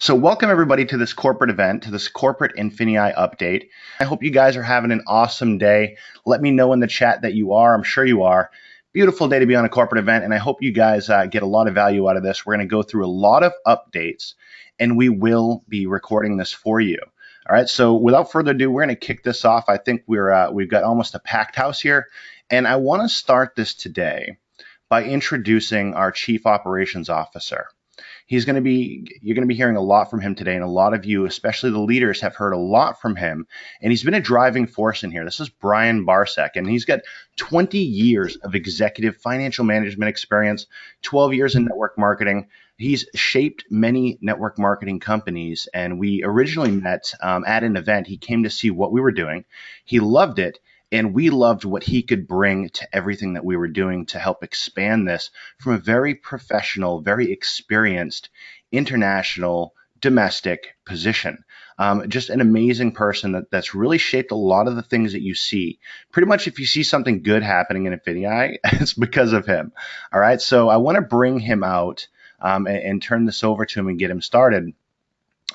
So welcome everybody to this corporate event, to this corporate INFINii update. I hope you guys are having an awesome day. Let me know in the chat that you are. I'm sure you are. Beautiful day to be on a corporate event, and I hope you guys get a lot of value out of this. We're going to go through a lot of updates, and we will be recording this for you. All right, so without further ado, we're going to kick this off. I think we've got almost a packed house here, and I want to start this today by introducing our Chief Operations Officer. You're going to be hearing a lot from him today, and a lot of you, especially the leaders, have heard a lot from him, and he's been a driving force in here. This is Brian Barczyk, and he's got 20 years of executive financial management experience, 12 years in network marketing. He's shaped many network marketing companies, and we originally met at an event. He came to see what we were doing. He loved it. And we loved what he could bring to everything that we were doing to help expand this from a very professional, very experienced, international, domestic position. Just an amazing person that's really shaped a lot of the things that you see. Pretty much if you see something good happening in INFINii, it's because of him. All right, so I want to bring him out and turn this over to him and get him started.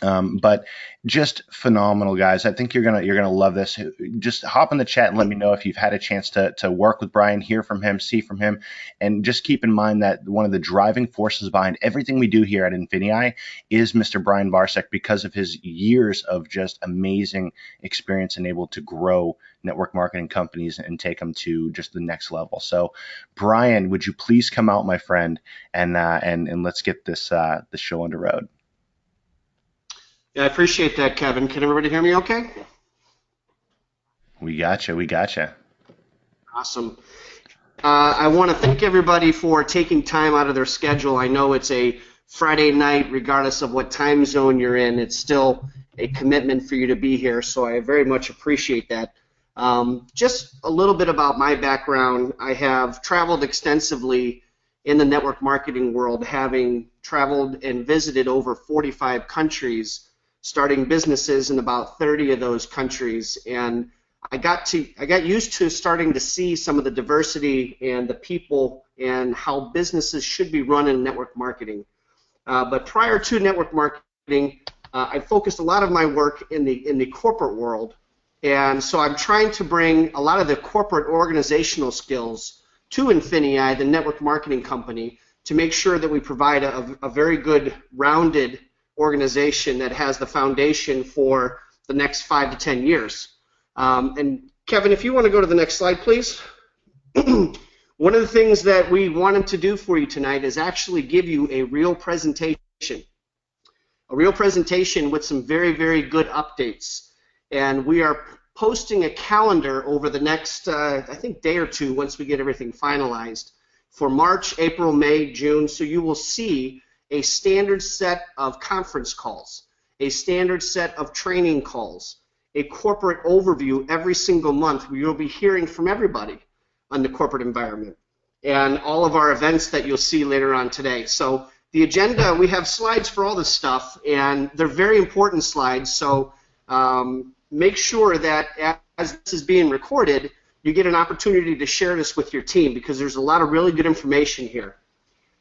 But just phenomenal, guys. I think you're gonna love this. Just hop in the chat and let me know if you've had a chance to work with Brian, hear from him, see from him, and just keep in mind that one of the driving forces behind everything we do here at INFINii is Mr. Brian Barczyk, because of his years of just amazing experience and able to grow network marketing companies and take them to just the next level. So, Brian, would you please come out, my friend, and let's get this the show on the road. Yeah, I appreciate that, Kevin. Can everybody hear me okay? We gotcha. Awesome. I want to thank everybody for taking time out of their schedule. I know it's a Friday night, regardless of what time zone you're in. It's still a commitment for you to be here, so I very much appreciate that. Just a little bit about my background. I have traveled extensively in the network marketing world, having traveled and visited over 45 countries, starting businesses in about 30 of those countries, and I got used to starting to see some of the diversity and the people and how businesses should be run in network marketing. But prior to network marketing, I focused a lot of my work in the corporate world, and so I'm trying to bring a lot of the corporate organizational skills to INFINii, the network marketing company, to make sure that we provide a very good, rounded organization that has the foundation for the next 5 to 10 years. And Kevin, if you want to go to the next slide, please. One of the things that we wanted to do for you tonight is actually give you a real presentation with some very, very good updates. And we are posting a calendar over the next, I think, day or two once we get everything finalized for March, April, May, June. So you will see a standard set of conference calls, a standard set of training calls, a corporate overview every single month where you'll be hearing from everybody on the corporate environment, and all of our events that you'll see later on today. So the agenda, we have slides for all this stuff, and they're very important slides, so make sure that as this is being recorded, you get an opportunity to share this with your team, because there's a lot of really good information here.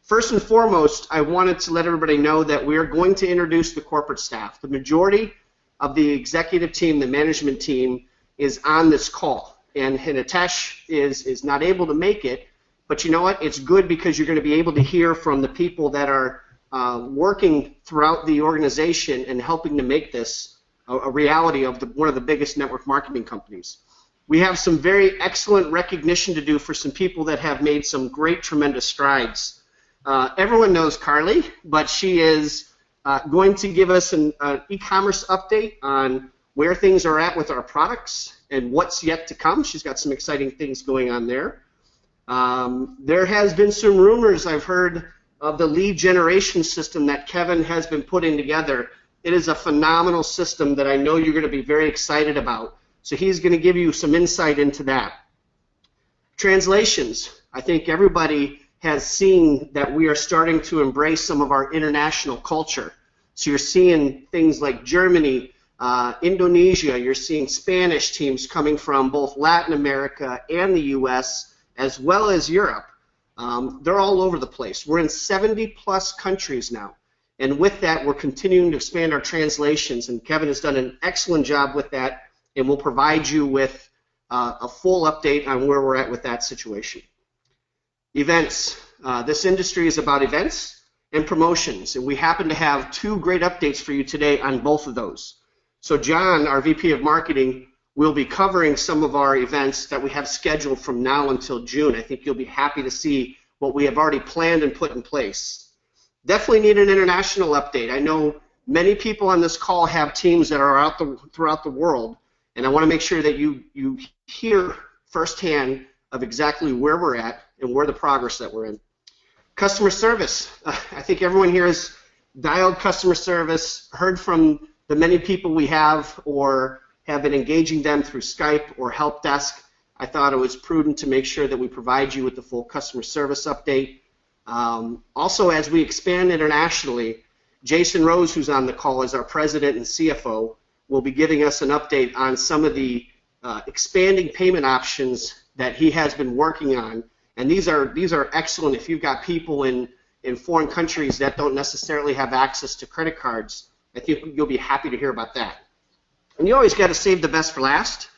First and foremost, I wanted to let everybody know that we are going to introduce the corporate staff. The majority of the executive team, the management team, is on this call. And Hitesh is not able to make it, but you know what? It's good, because you're going to be able to hear from the people that are working throughout the organization and helping to make this a reality of one of the biggest network marketing companies. We have some very excellent recognition to do for some people that have made some great, tremendous strides. Everyone knows Carly, but she is going to give us an e-commerce update on where things are at with our products and what's yet to come. She's got some exciting things going on there. There has been some rumors I've heard of the lead generation system that Kevin has been putting together. It is a phenomenal system that I know you're going to be very excited about. So he's going to give you some insight into that. Translations. I think everybody has seen that we are starting to embrace some of our international culture. So you're seeing things like Germany, Indonesia, you're seeing Spanish teams coming from both Latin America and the US, as well as Europe. They're all over the place. We're in 70 plus countries now. And with that, we're continuing to expand our translations, and Kevin has done an excellent job with that, and we'll provide you with a full update on where we're at with that situation. Events. This industry is about events and promotions, and we happen to have two great updates for you today on both of those. So John, our VP of Marketing, will be covering some of our events that we have scheduled from now until June. I think you'll be happy to see what we have already planned and put in place. Definitely need an international update. I know many people on this call have teams that are out throughout the world, and I want to make sure that you hear firsthand of exactly where we're at and where the progress that we're in. Customer service. I think everyone here has dialed customer service, heard from the many people we have, or have been engaging them through Skype or help desk. I thought it was prudent to make sure that we provide you with the full customer service update. Also, as we expand internationally, Jason Rose, who's on the call, is our president and CFO, will be giving us an update on some of the expanding payment options that he has been working on. And these are excellent if you've got people in foreign countries that don't necessarily have access to credit cards. I think you'll be happy to hear about that. And you always got to save the best for last.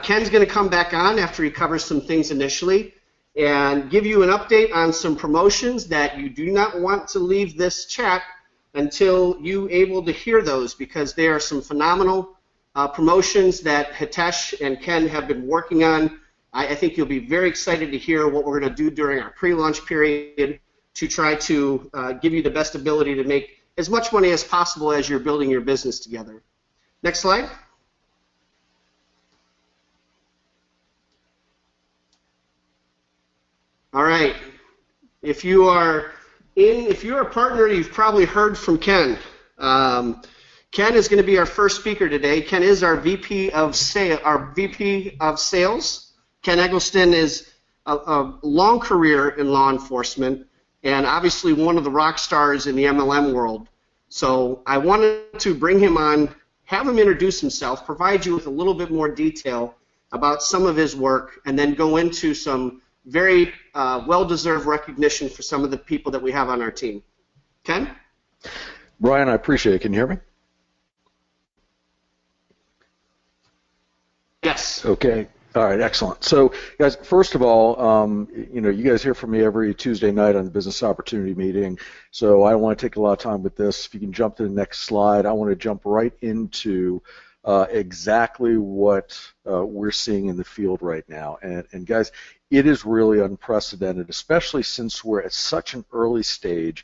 Ken's going to come back on after he covers some things initially and give you an update on some promotions that you do not want to leave this chat until you're able to hear those, because they are some phenomenal promotions that Hitesh and Ken have been working on. I think you'll be very excited to hear what we're going to do during our pre-launch period to try to give you the best ability to make as much money as possible as you're building your business together. Next slide. All right. If you are a partner, you've probably heard from Ken. Ken is going to be our first speaker today. Ken is our VP of Sales. Ken Eggleston is a long career in law enforcement and obviously one of the rock stars in the MLM world. So I wanted to bring him on, have him introduce himself, provide you with a little bit more detail about some of his work, and then go into some very well-deserved recognition for some of the people that we have on our team. Ken? Brian, I appreciate it. Can you hear me? Yes. Okay. All right. Excellent. So, guys, first of all, you guys hear from me every Tuesday night on the Business Opportunity Meeting, so I don't want to take a lot of time with this. If you can jump to the next slide, I want to jump right into exactly what we're seeing in the field right now. And guys, it is really unprecedented, especially since we're at such an early stage,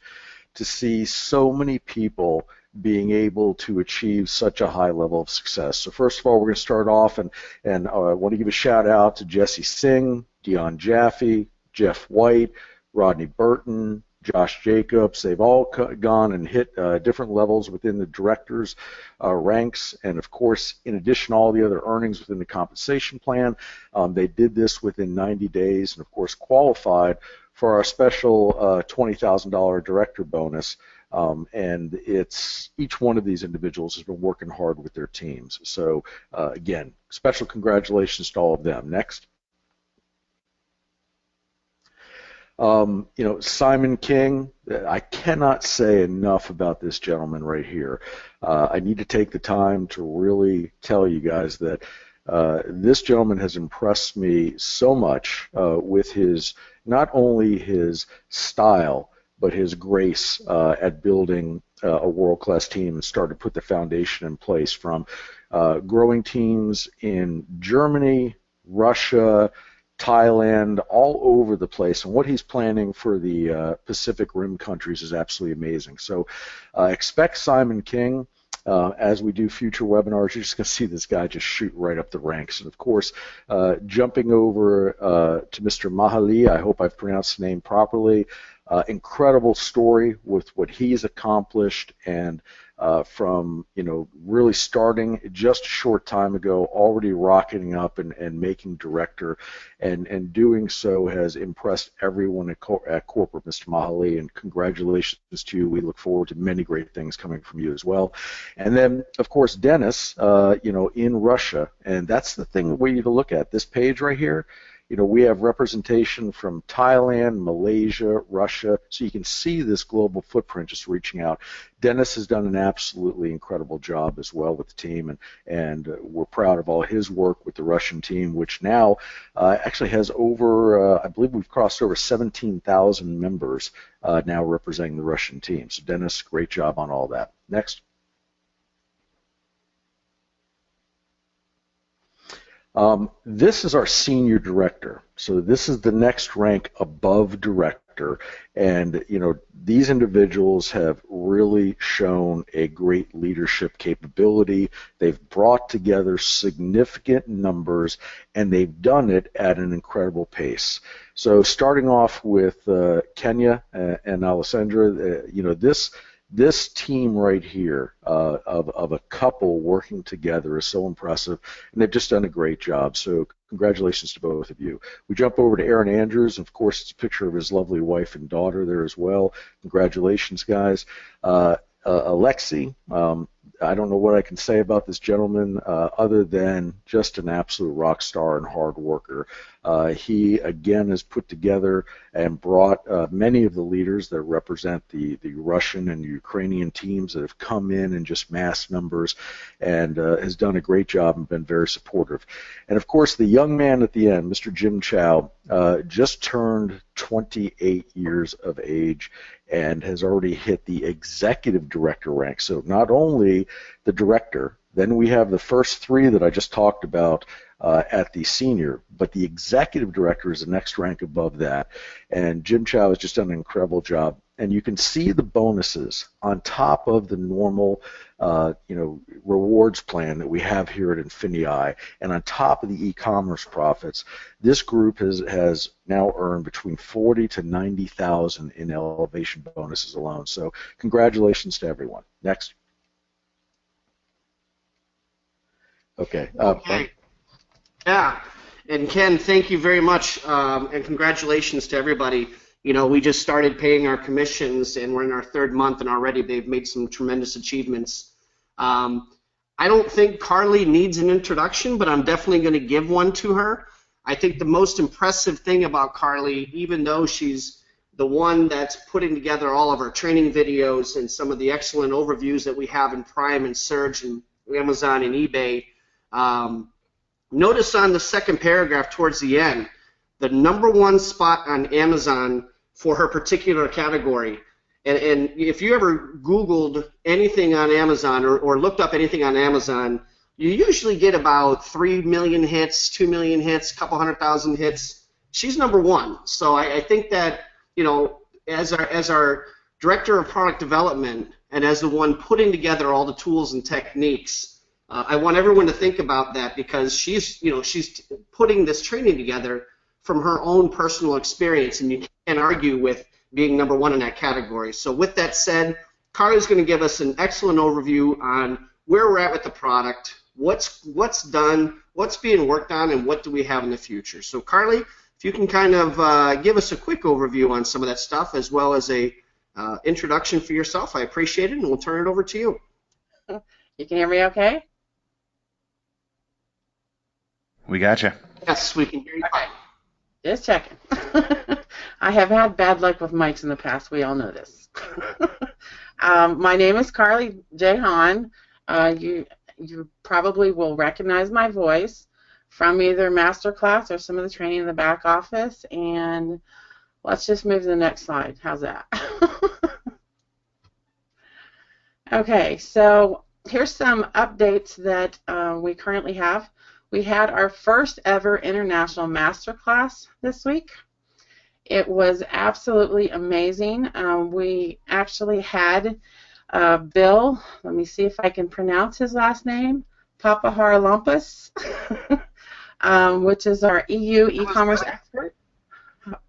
to see so many people being able to achieve such a high level of success. So first of all, we're going to start off, and I want to give a shout out to Jesse Singh, Dion Jaffe, Jeff White, Rodney Burton, Josh Jacobs. They've all gone and hit different levels within the directors' ranks, and of course, in addition to all the other earnings within the compensation plan, they did this within 90 days, and of course qualified for our special $20,000 director bonus. And it's each one of these individuals has been working hard with their teams. So again, special congratulations to all of them. Next. Simon King, I cannot say enough about this gentleman right here. I need to take the time to really tell you guys that this gentleman has impressed me so much with his, not only his style, but his grace at building a world-class team and started to put the foundation in place from growing teams in Germany, Russia, Thailand, all over the place, and what he's planning for the Pacific Rim countries is absolutely amazing. So expect Simon King. As we do future webinars, you're just going to see this guy just shoot right up the ranks. And of course, jumping over to Mr. Mahali, I hope I've pronounced the name properly. Incredible story with what he's accomplished, and from really starting just a short time ago, already rocketing up and making director, and doing so has impressed everyone at corporate, Mr. Mahali, and congratulations to you. We look forward to many great things coming from you as well. And then of course Dennis, in Russia, and that's the thing we need to look at. This page right here, we have representation from Thailand, Malaysia, Russia, so you can see this global footprint just reaching out. Dennis has done an absolutely incredible job as well with the team, and we're proud of all his work with the Russian team, which now actually has over, I believe we've crossed over 17,000 members now representing the Russian team. So Dennis, great job on all that. Next. This is our senior director. So this is the next rank above director. And, these individuals have really shown a great leadership capability. They've brought together significant numbers, and they've done it at an incredible pace. So starting off with Kenya and Alessandra, this team right here of a couple working together is so impressive, and they've just done a great job. So congratulations to both of you. We jump over to Aaron Andrews, and of course it's a picture of his lovely wife and daughter there as well. Congratulations, guys. Alexi, I don't know what I can say about this gentleman other than just an absolute rock star and hard worker. He, again, has put together and brought many of the leaders that represent the Russian and Ukrainian teams that have come in just mass numbers, and has done a great job and been very supportive. And, of course, the young man at the end, Mr. Jim Chow, just turned 28 years of age and has already hit the executive director rank. So not only the director, then we have the first three that I just talked about at the senior, but the executive director is the next rank above that. And Jim Chow has just done an incredible job. And you can see the bonuses on top of the normal rewards plan that we have here at INFINii, and on top of the e-commerce profits. This group has now earned between 40 to 90,000 in elevation bonuses alone. So congratulations to everyone. Next. Okay. Okay. Yeah. And Ken, thank you very much, and congratulations to everybody. We just started paying our commissions, and we're in our third month, and already they've made some tremendous achievements. I don't think Carly needs an introduction, but I'm definitely going to give one to her. I think the most impressive thing about Carly, even though she's the one that's putting together all of our training videos and some of the excellent overviews that we have in Prime and Surge and Amazon and eBay, notice on the second paragraph towards the end, the #1 spot on Amazon for her particular category. And if you ever Googled anything on Amazon or looked up anything on Amazon, you usually get about 3 million hits, 2 million hits, a couple 100,000 hits. She's #1. So I think that, as our director of product development and as the one putting together all the tools and techniques, I want everyone to think about that, because she's putting this training together from her own personal experience, and you can't argue with being #1 in that category. So with that said, Carly's going to give us an excellent overview on where we're at with the product, what's done, what's being worked on, and what do we have in the future. So Carly, if you can kind of give us a quick overview on some of that stuff, as well as a introduction for yourself, I appreciate it, and we'll turn it over to you. You can hear me okay? We got you. Yes, we can hear you fine. Just checking. I have had bad luck with mics in the past. We all know this. My name is Carly J. Hahn. You probably will recognize my voice from either masterclass or some of the training in the back office. And let's just move to the next slide. How's that? Okay, so here's some updates that we currently have. We had our first ever international masterclass this week. It was absolutely amazing. We actually had Bill, let me see if I can pronounce his last name, Papaharalampus, which is our EU e-commerce expert.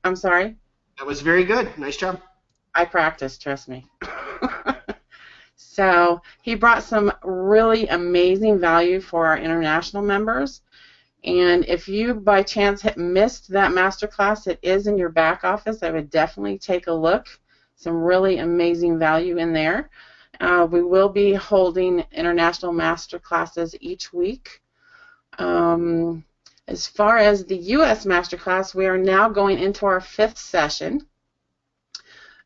I'm sorry? That was very good. Nice job. I practiced, trust me. So he brought some really amazing value for our international members. And if you, by chance, missed that masterclass, it is in your back office. I would definitely take a look. Some really amazing value in there. We will be holding international masterclasses each week. As far as the U.S. Masterclass, we are now going into our 5th session.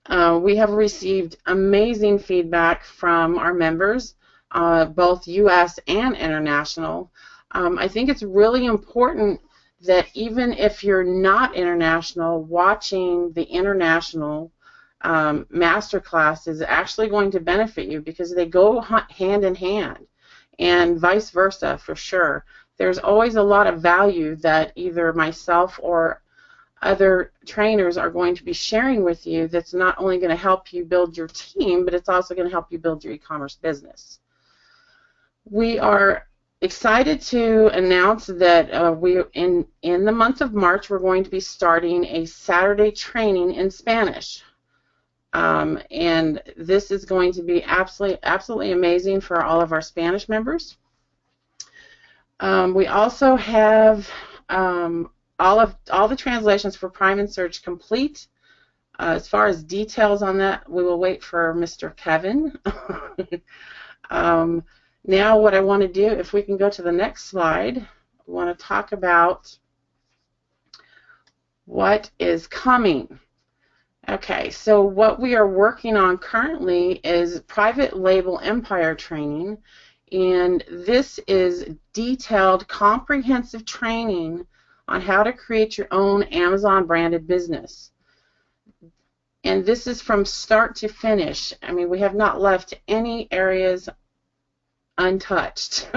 We have received amazing feedback from our members, both U.S. and international. I think it's really important that even if you're not international, watching the international Masterclass is actually going to benefit you because they go hand in hand, and vice versa for sure. There's always a lot of value that either myself or other trainers are going to be sharing with you that's not only going to help you build your team, but it's also going to help you build your e-commerce business. We are excited to announce that in the month of March we're going to be starting a Saturday training in Spanish. And this is going to be absolutely amazing for all of our Spanish members. We also have all the translations for Prime and Search complete. As far as details on that, we will wait for Mr. Kevin. Now what I want to do, if we can go to the next slide, I want to talk about what is coming. Okay, so what we are working on currently is private label empire training, and this is detailed, comprehensive training on how to create your own Amazon branded business. And this is from start to finish. I mean, we have not left any areas untouched.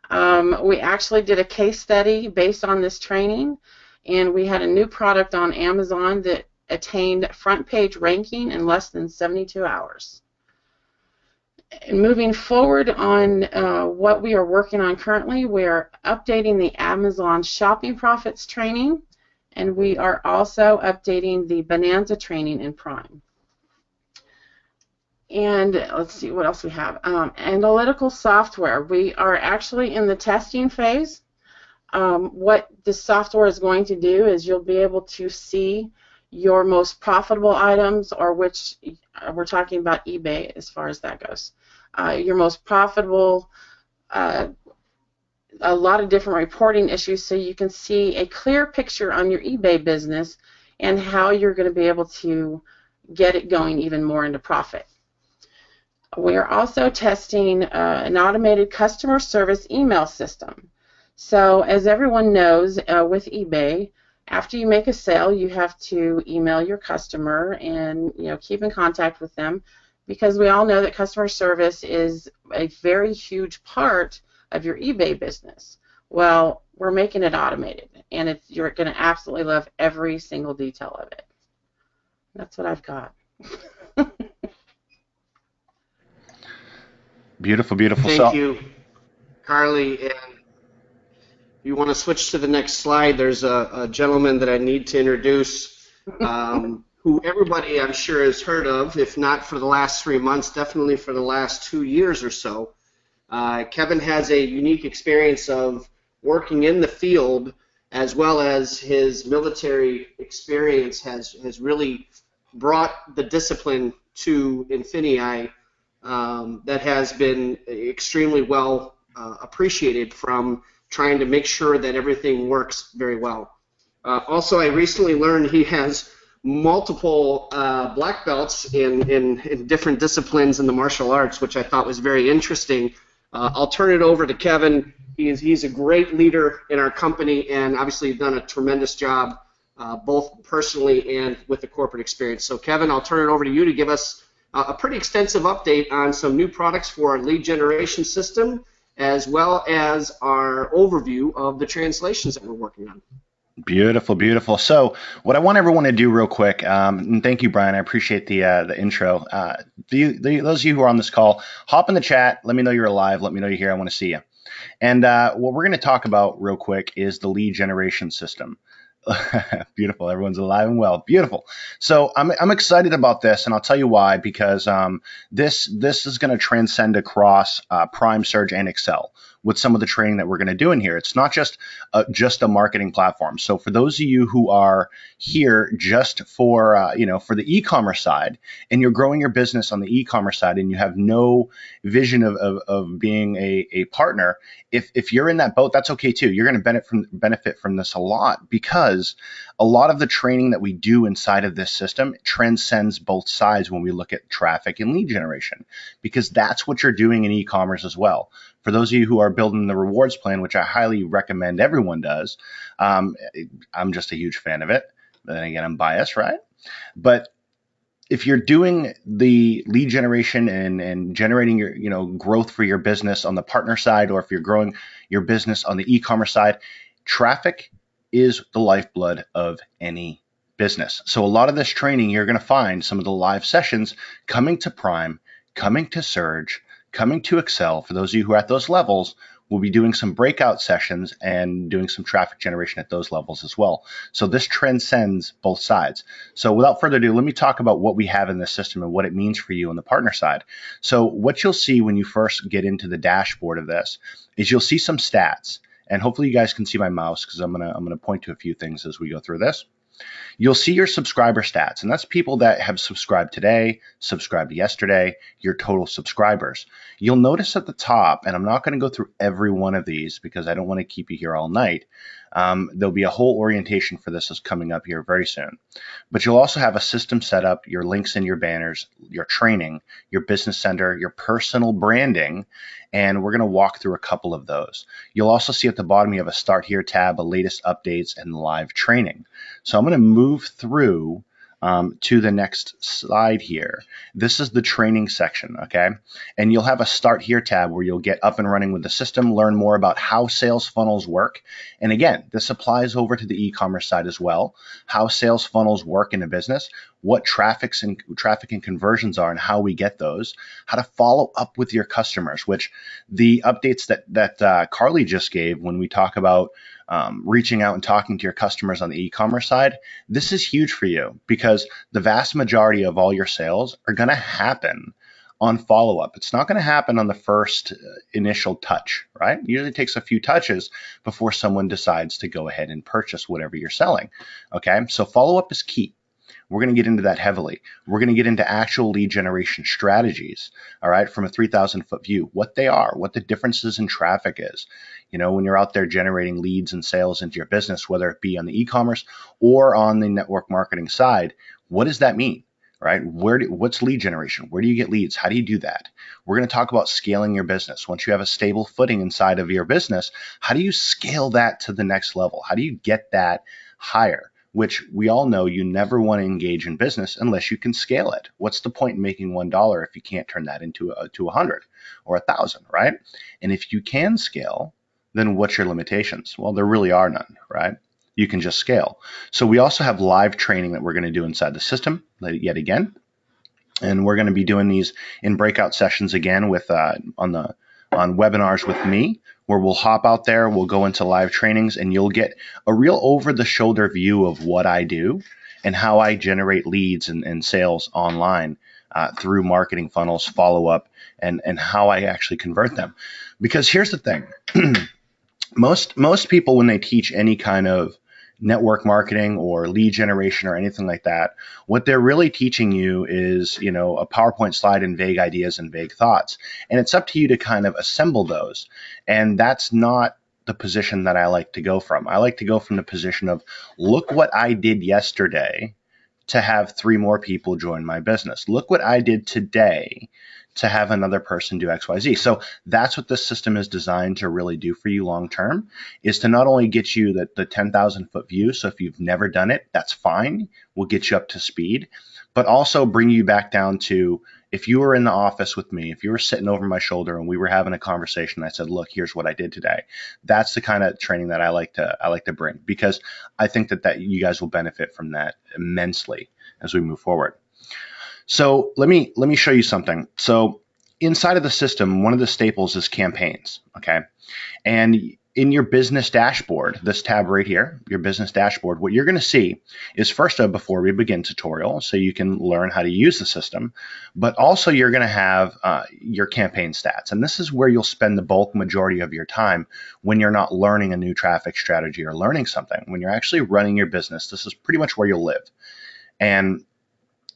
We actually did a case study based on this training, and we had a new product on Amazon that attained front page ranking in less than 72 hours. And moving forward on what we are working on currently, we are updating the Amazon Shopping Profits training, and we are also updating the Bonanza training in Prime. And let's see what else we have. Analytical software. We are actually in the testing phase. What this software is going to do is you'll be able to see your most profitable items, or which we're talking about eBay as far as that goes. Your most profitable, a lot of different reporting issues, so you can see a clear picture on your eBay business and how you're going to be able to get it going even more into profit. We are also testing an automated customer service email system. So as everyone knows, with eBay, after you make a sale, you have to email your customer and keep in contact with them, because we all know that customer service is a very huge part of your eBay business. Well, we're making it automated, and you're going to absolutely love every single detail of it. That's what I've got. Beautiful, beautiful. Thank you, Carly. And if you want to switch to the next slide, there's a gentleman that I need to introduce, who everybody I'm sure has heard of, if not for the last 3 months, definitely for the last 2 years or so. Kevin has a unique experience of working in the field, as well as his military experience has really brought the discipline to INFINii that has been extremely well appreciated, from trying to make sure that everything works very well. Also, I recently learned he has multiple black belts in different disciplines in the martial arts, which I thought was very interesting. I'll turn it over to Kevin. He's a great leader in our company, and obviously done a tremendous job both personally and with the corporate experience. So Kevin, I'll turn it over to you to give us a pretty extensive update on some new products for our lead generation system, as well as our overview of the translations that we're working on. Beautiful, beautiful. So what I want everyone to do real quick, and thank you, Brian, I appreciate the intro. Those of you who are on this call, hop in the chat, let me know you're alive, let me know you're here, I want to see you. And what we're going to talk about real quick is the lead generation system. Beautiful, everyone's alive and well. Beautiful. So I'm excited about this, and I'll tell you why. Because this is going to transcend across Prime, Surge, and Excel. with some of the training that we're going to do in here. It's not just a marketing platform. So for those of you who are here just for for the e-commerce side, and you're growing your business on the e-commerce side, and you have no vision of being a partner, if you're in that boat, that's okay too. You're going to benefit from this a lot, because a lot of the training that we do inside of this system transcends both sides when we look at traffic and lead generation, because that's what you're doing in e-commerce as well. For those of you who are building the rewards plan, which I highly recommend everyone does, I'm just a huge fan of it. But then again, I'm biased, right? But if you're doing the lead generation and generating your growth for your business on the partner side, or if you're growing your business on the e-commerce side, traffic is the lifeblood of any business. So a lot of this training, you're going to find some of the live sessions coming to Prime, coming to Surge, coming to Excel. For those of you who are at those levels, we'll be doing some breakout sessions and doing some traffic generation at those levels as well. So this transcends both sides. So without further ado, let me talk about what we have in this system and what it means for you on the partner side. So what you'll see when you first get into the dashboard of this is you'll see some stats. And hopefully you guys can see my mouse, because I'm gonna point to a few things as we go through this. You'll see your subscriber stats, and that's people that have subscribed today, subscribed yesterday, your total subscribers. You'll notice at the top, and I'm not going to go through every one of these because I don't want to keep you here all night. There'll be a whole orientation for this that's coming up here very soon. But you'll also have a system set up, your links and your banners, your training, your business center, your personal branding, and we're going to walk through a couple of those. You'll also see at the bottom you have a Start Here tab, a latest updates, and live training. So I'm going to move through to the next slide here. This is the training section, okay? And you'll have a Start Here tab where you'll get up and running with the system, learn more about how sales funnels work. And again, this applies over to the e-commerce side as well, how sales funnels work in a business, what traffic and conversions are and how we get those, how to follow up with your customers, which the updates that Carly just gave when we talk about reaching out and talking to your customers on the e-commerce side, this is huge for you, because the vast majority of all your sales are going to happen on follow-up. It's not going to happen on the first initial touch, right? It usually takes a few touches before someone decides to go ahead and purchase whatever you're selling, okay? So follow-up is key. We're going to get into that heavily. We're going to get into actual lead generation strategies, all right, from a 3,000-foot view, what they are, what the differences in traffic is. You know, when you're out there generating leads and sales into your business, whether it be on the e-commerce or on the network marketing side, what does that mean, right? What's lead generation? Where do you get leads? How do you do that? We're going to talk about scaling your business. Once you have a stable footing inside of your business, how do you scale that to the next level? How do you get that higher? Which we all know you never want to engage in business unless you can scale it. What's the point in making $1 if you can't turn that into 100 or 1,000, right? And if you can scale, then what's your limitations? Well, there really are none, right? You can just scale. So we also have live training that we're going to do inside the system yet again. And we're going to be doing these in breakout sessions again with on webinars with me, where we'll hop out there, we'll go into live trainings, and you'll get a real over-the-shoulder view of what I do and how I generate leads and sales online through marketing funnels, follow-up, and how I actually convert them. Because here's the thing. Most people, when they teach any kind of network marketing or lead generation or anything like that, what they're really teaching you is, a PowerPoint slide and vague ideas and vague thoughts. And it's up to you to kind of assemble those. And that's not the position that I like to go from. I like to go from the position of, look what I did yesterday to have 3 more people join my business. Look what I did today to have another person do XYZ. So that's what this system is designed to really do for you long term, is to not only get you the 10,000-foot view. So if you've never done it, that's fine. We'll get you up to speed, but also bring you back down to, if you were in the office with me, if you were sitting over my shoulder and we were having a conversation, I said, look, here's what I did today. That's the kind of training that I like to bring, because I think that you guys will benefit from that immensely as we move forward. So let me show you something. So inside of the system, one of the staples is campaigns, okay? And in your business dashboard, this tab right here, your business dashboard, what you're going to see is first of, before we begin tutorial, so you can learn how to use the system, but also you're going to have your campaign stats. And this is where you'll spend the bulk majority of your time when you're not learning a new traffic strategy or learning something. When you're actually running your business, this is pretty much where you'll live. And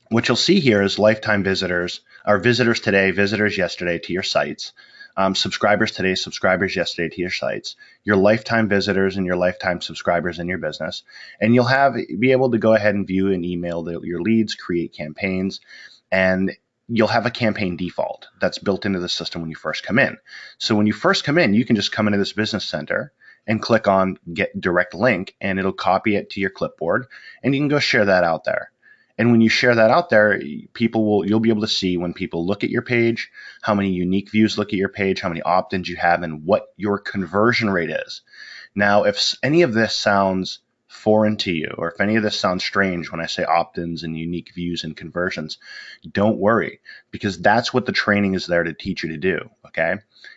what you'll see here is lifetime visitors, or visitors today, visitors yesterday to your sites. Subscribers today, subscribers yesterday to your sites, your lifetime visitors and your lifetime subscribers in your business. And you'll be able to go ahead and view and email your leads, create campaigns, and you'll have a campaign default that's built into the system when you first come in. So when you first come in, you can just come into this business center and click on Get Direct Link, and it'll copy it to your clipboard, and you can go share that out there. And when you share that out there, you'll be able to see when people look at your page, how many unique views look at your page, how many opt-ins you have, and what your conversion rate is. Now, if any of this sounds foreign to you, or if any of this sounds strange when I say opt-ins and unique views and conversions, don't worry, because that's what the training is there to teach you to do, okay?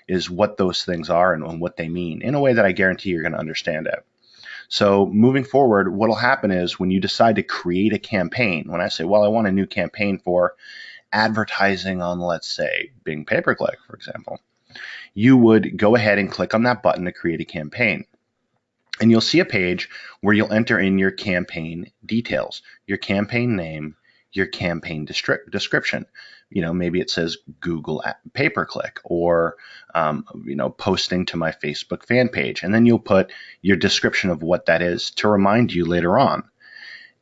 Is what those things are and what they mean in a way that I guarantee you're going to understand it. So moving forward, what will happen is when you decide to create a campaign, when I say, well, I want a new campaign for advertising on, let's say, Bing pay-per-click, for example, you would go ahead and click on that button to create a campaign. And you'll see a page where you'll enter in your campaign details, your campaign name, your campaign description. Maybe it says Google pay-per-click or, posting to my Facebook fan page. And then you'll put your description of what that is to remind you later on.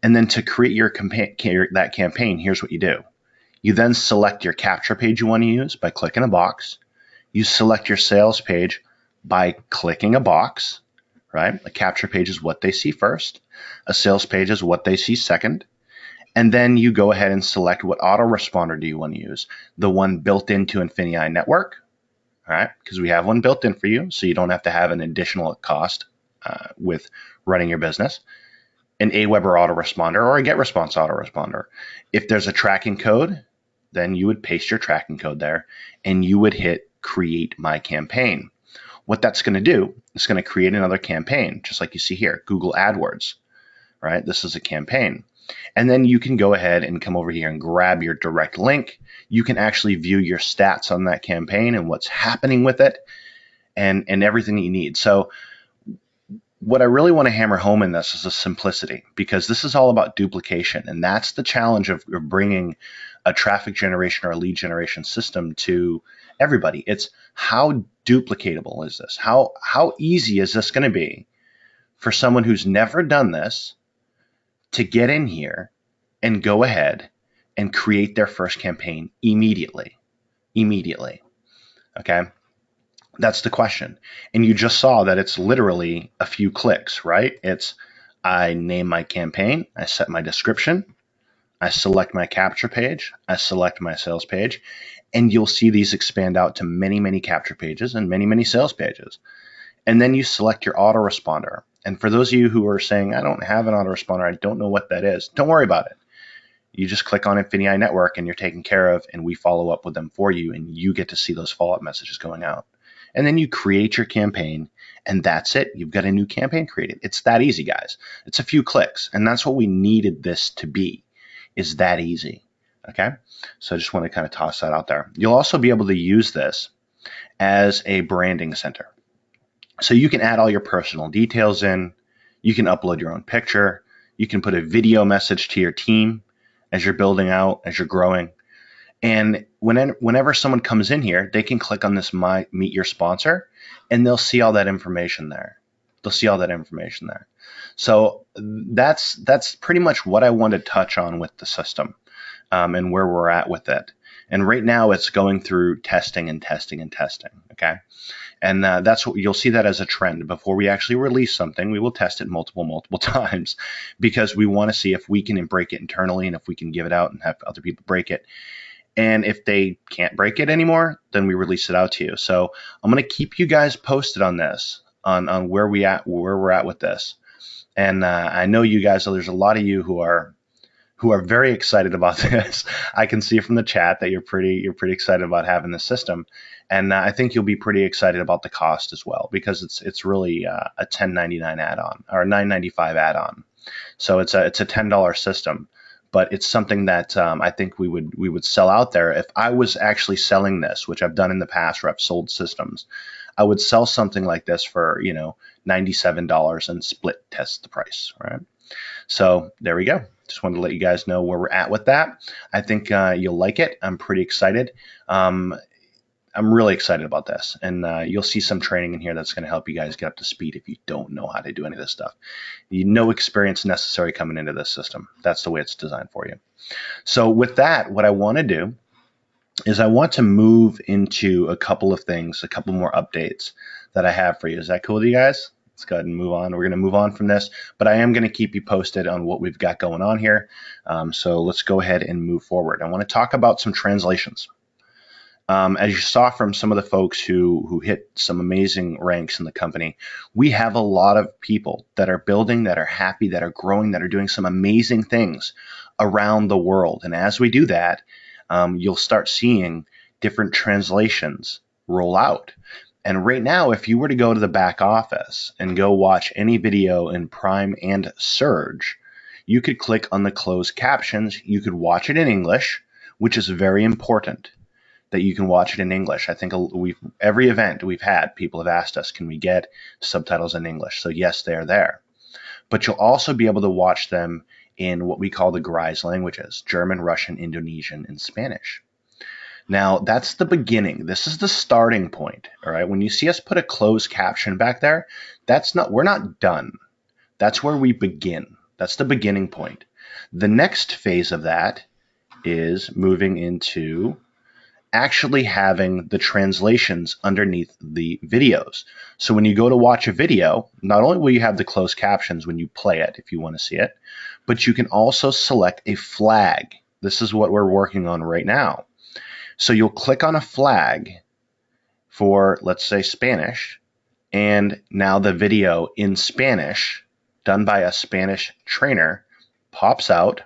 And then to create that campaign, here's what you do. You then select your capture page you want to use by clicking a box. You select your sales page by clicking a box, right? A capture page is what they see first. A sales page is what they see second. And then you go ahead and select what autoresponder do you want to use. The one built into INFINii network, all right? Because we have one built in for you, so you don't have to have an additional cost with running your business. An Aweber autoresponder or a GetResponse autoresponder. If there's a tracking code, then you would paste your tracking code there and you would hit Create My Campaign. What that's going to do is going to create another campaign, just like you see here, Google AdWords, right? This is a campaign. And then you can go ahead and come over here and grab your direct link. You can actually view your stats on that campaign and what's happening with it and everything that you need. So what I really want to hammer home in this is the simplicity, because this is all about duplication. And that's the challenge of bringing a traffic generation or a lead generation system to everybody. It's how duplicatable is this? How easy is this going to be for someone who's never done this to get in here and go ahead and create their first campaign immediately, okay? That's the question. And you just saw that it's literally a few clicks, right? I name my campaign, I set my description, I select my capture page, I select my sales page, and you'll see these expand out to many, many capture pages and many, many sales pages. And then you select your autoresponder. And for those of you who are saying, I don't have an autoresponder, I don't know what that is, don't worry about it. You just click on INFINii Network and you're taken care of, and we follow up with them for you, and you get to see those follow-up messages going out. And then you create your campaign, and that's it. You've got a new campaign created. It's that easy, guys. It's a few clicks, and that's what we needed this to be, is that easy, okay? So I just want to kind of toss that out there. You'll also be able to use this as a branding center. So you can add all your personal details in. You can upload your own picture. You can put a video message to your team as you're building out, as you're growing. And whenever someone comes in here, they can click on this Meet Your Sponsor, and they'll see all that information there. So that's pretty much what I want to touch on with the system and where we're at with it. And right now it's going through testing, okay? And that's what you'll see that as a trend. Before we actually release something, we will test it multiple times, because we want to see if we can break it internally and if we can give it out and have other people break it. And if they can't break it anymore, then we release it out to you. So I'm going to keep you guys posted on this, on where we're at with this. And I know you guys, there's a lot of you who who are very excited about this. I can see from the chat that you're pretty excited about having this system, and I think you'll be pretty excited about the cost as well, because it's really a $10.99 add-on or a $9.95 add-on. So it's a $10 system, but it's something that I think we would sell out there. If I was actually selling this, which I've done in the past where I've sold systems, I would sell something like this for $97 and split test the price, right? So there we go. Just wanted to let you guys know where we're at with that. I think you'll like it. I'm pretty excited. I'm really excited about this, and you'll see some training in here that's going to help you guys get up to speed if you don't know how to do any of this stuff. No experience necessary coming into this system. That's the way it's designed for you. So with that, what I want to do is I want to move into a couple of things, a couple more updates that I have for you. Is that cool with you guys? Let's go ahead and move on. We're going to move on from this, but I am going to keep you posted on what we've got going on here. So let's go ahead and move forward. I want to talk about some translations. As you saw from some of the folks who hit some amazing ranks in the company, we have a lot of people that are building, that are happy, that are growing, that are doing some amazing things around the world. And as we do that, you'll start seeing different translations roll out. And right now, if you were to go to the back office and go watch any video in Prime and Surge, you could click on the closed captions. You could watch it in English, which is very important that you can watch it in English. I think every event we've had, people have asked us, can we get subtitles in English? So yes, they're there. But you'll also be able to watch them in what we call the GRISE languages: German, Russian, Indonesian, and Spanish. Now, that's the beginning. This is the starting point, all right? When you see us put a closed caption back there, we're not done. That's where we begin. That's the beginning point. The next phase of that is moving into actually having the translations underneath the videos. So when you go to watch a video, not only will you have the closed captions when you play it, if you want to see it, but you can also select a flag. This is what we're working on right now. So you'll click on a flag for, let's say, Spanish, and now the video in Spanish, done by a Spanish trainer, pops out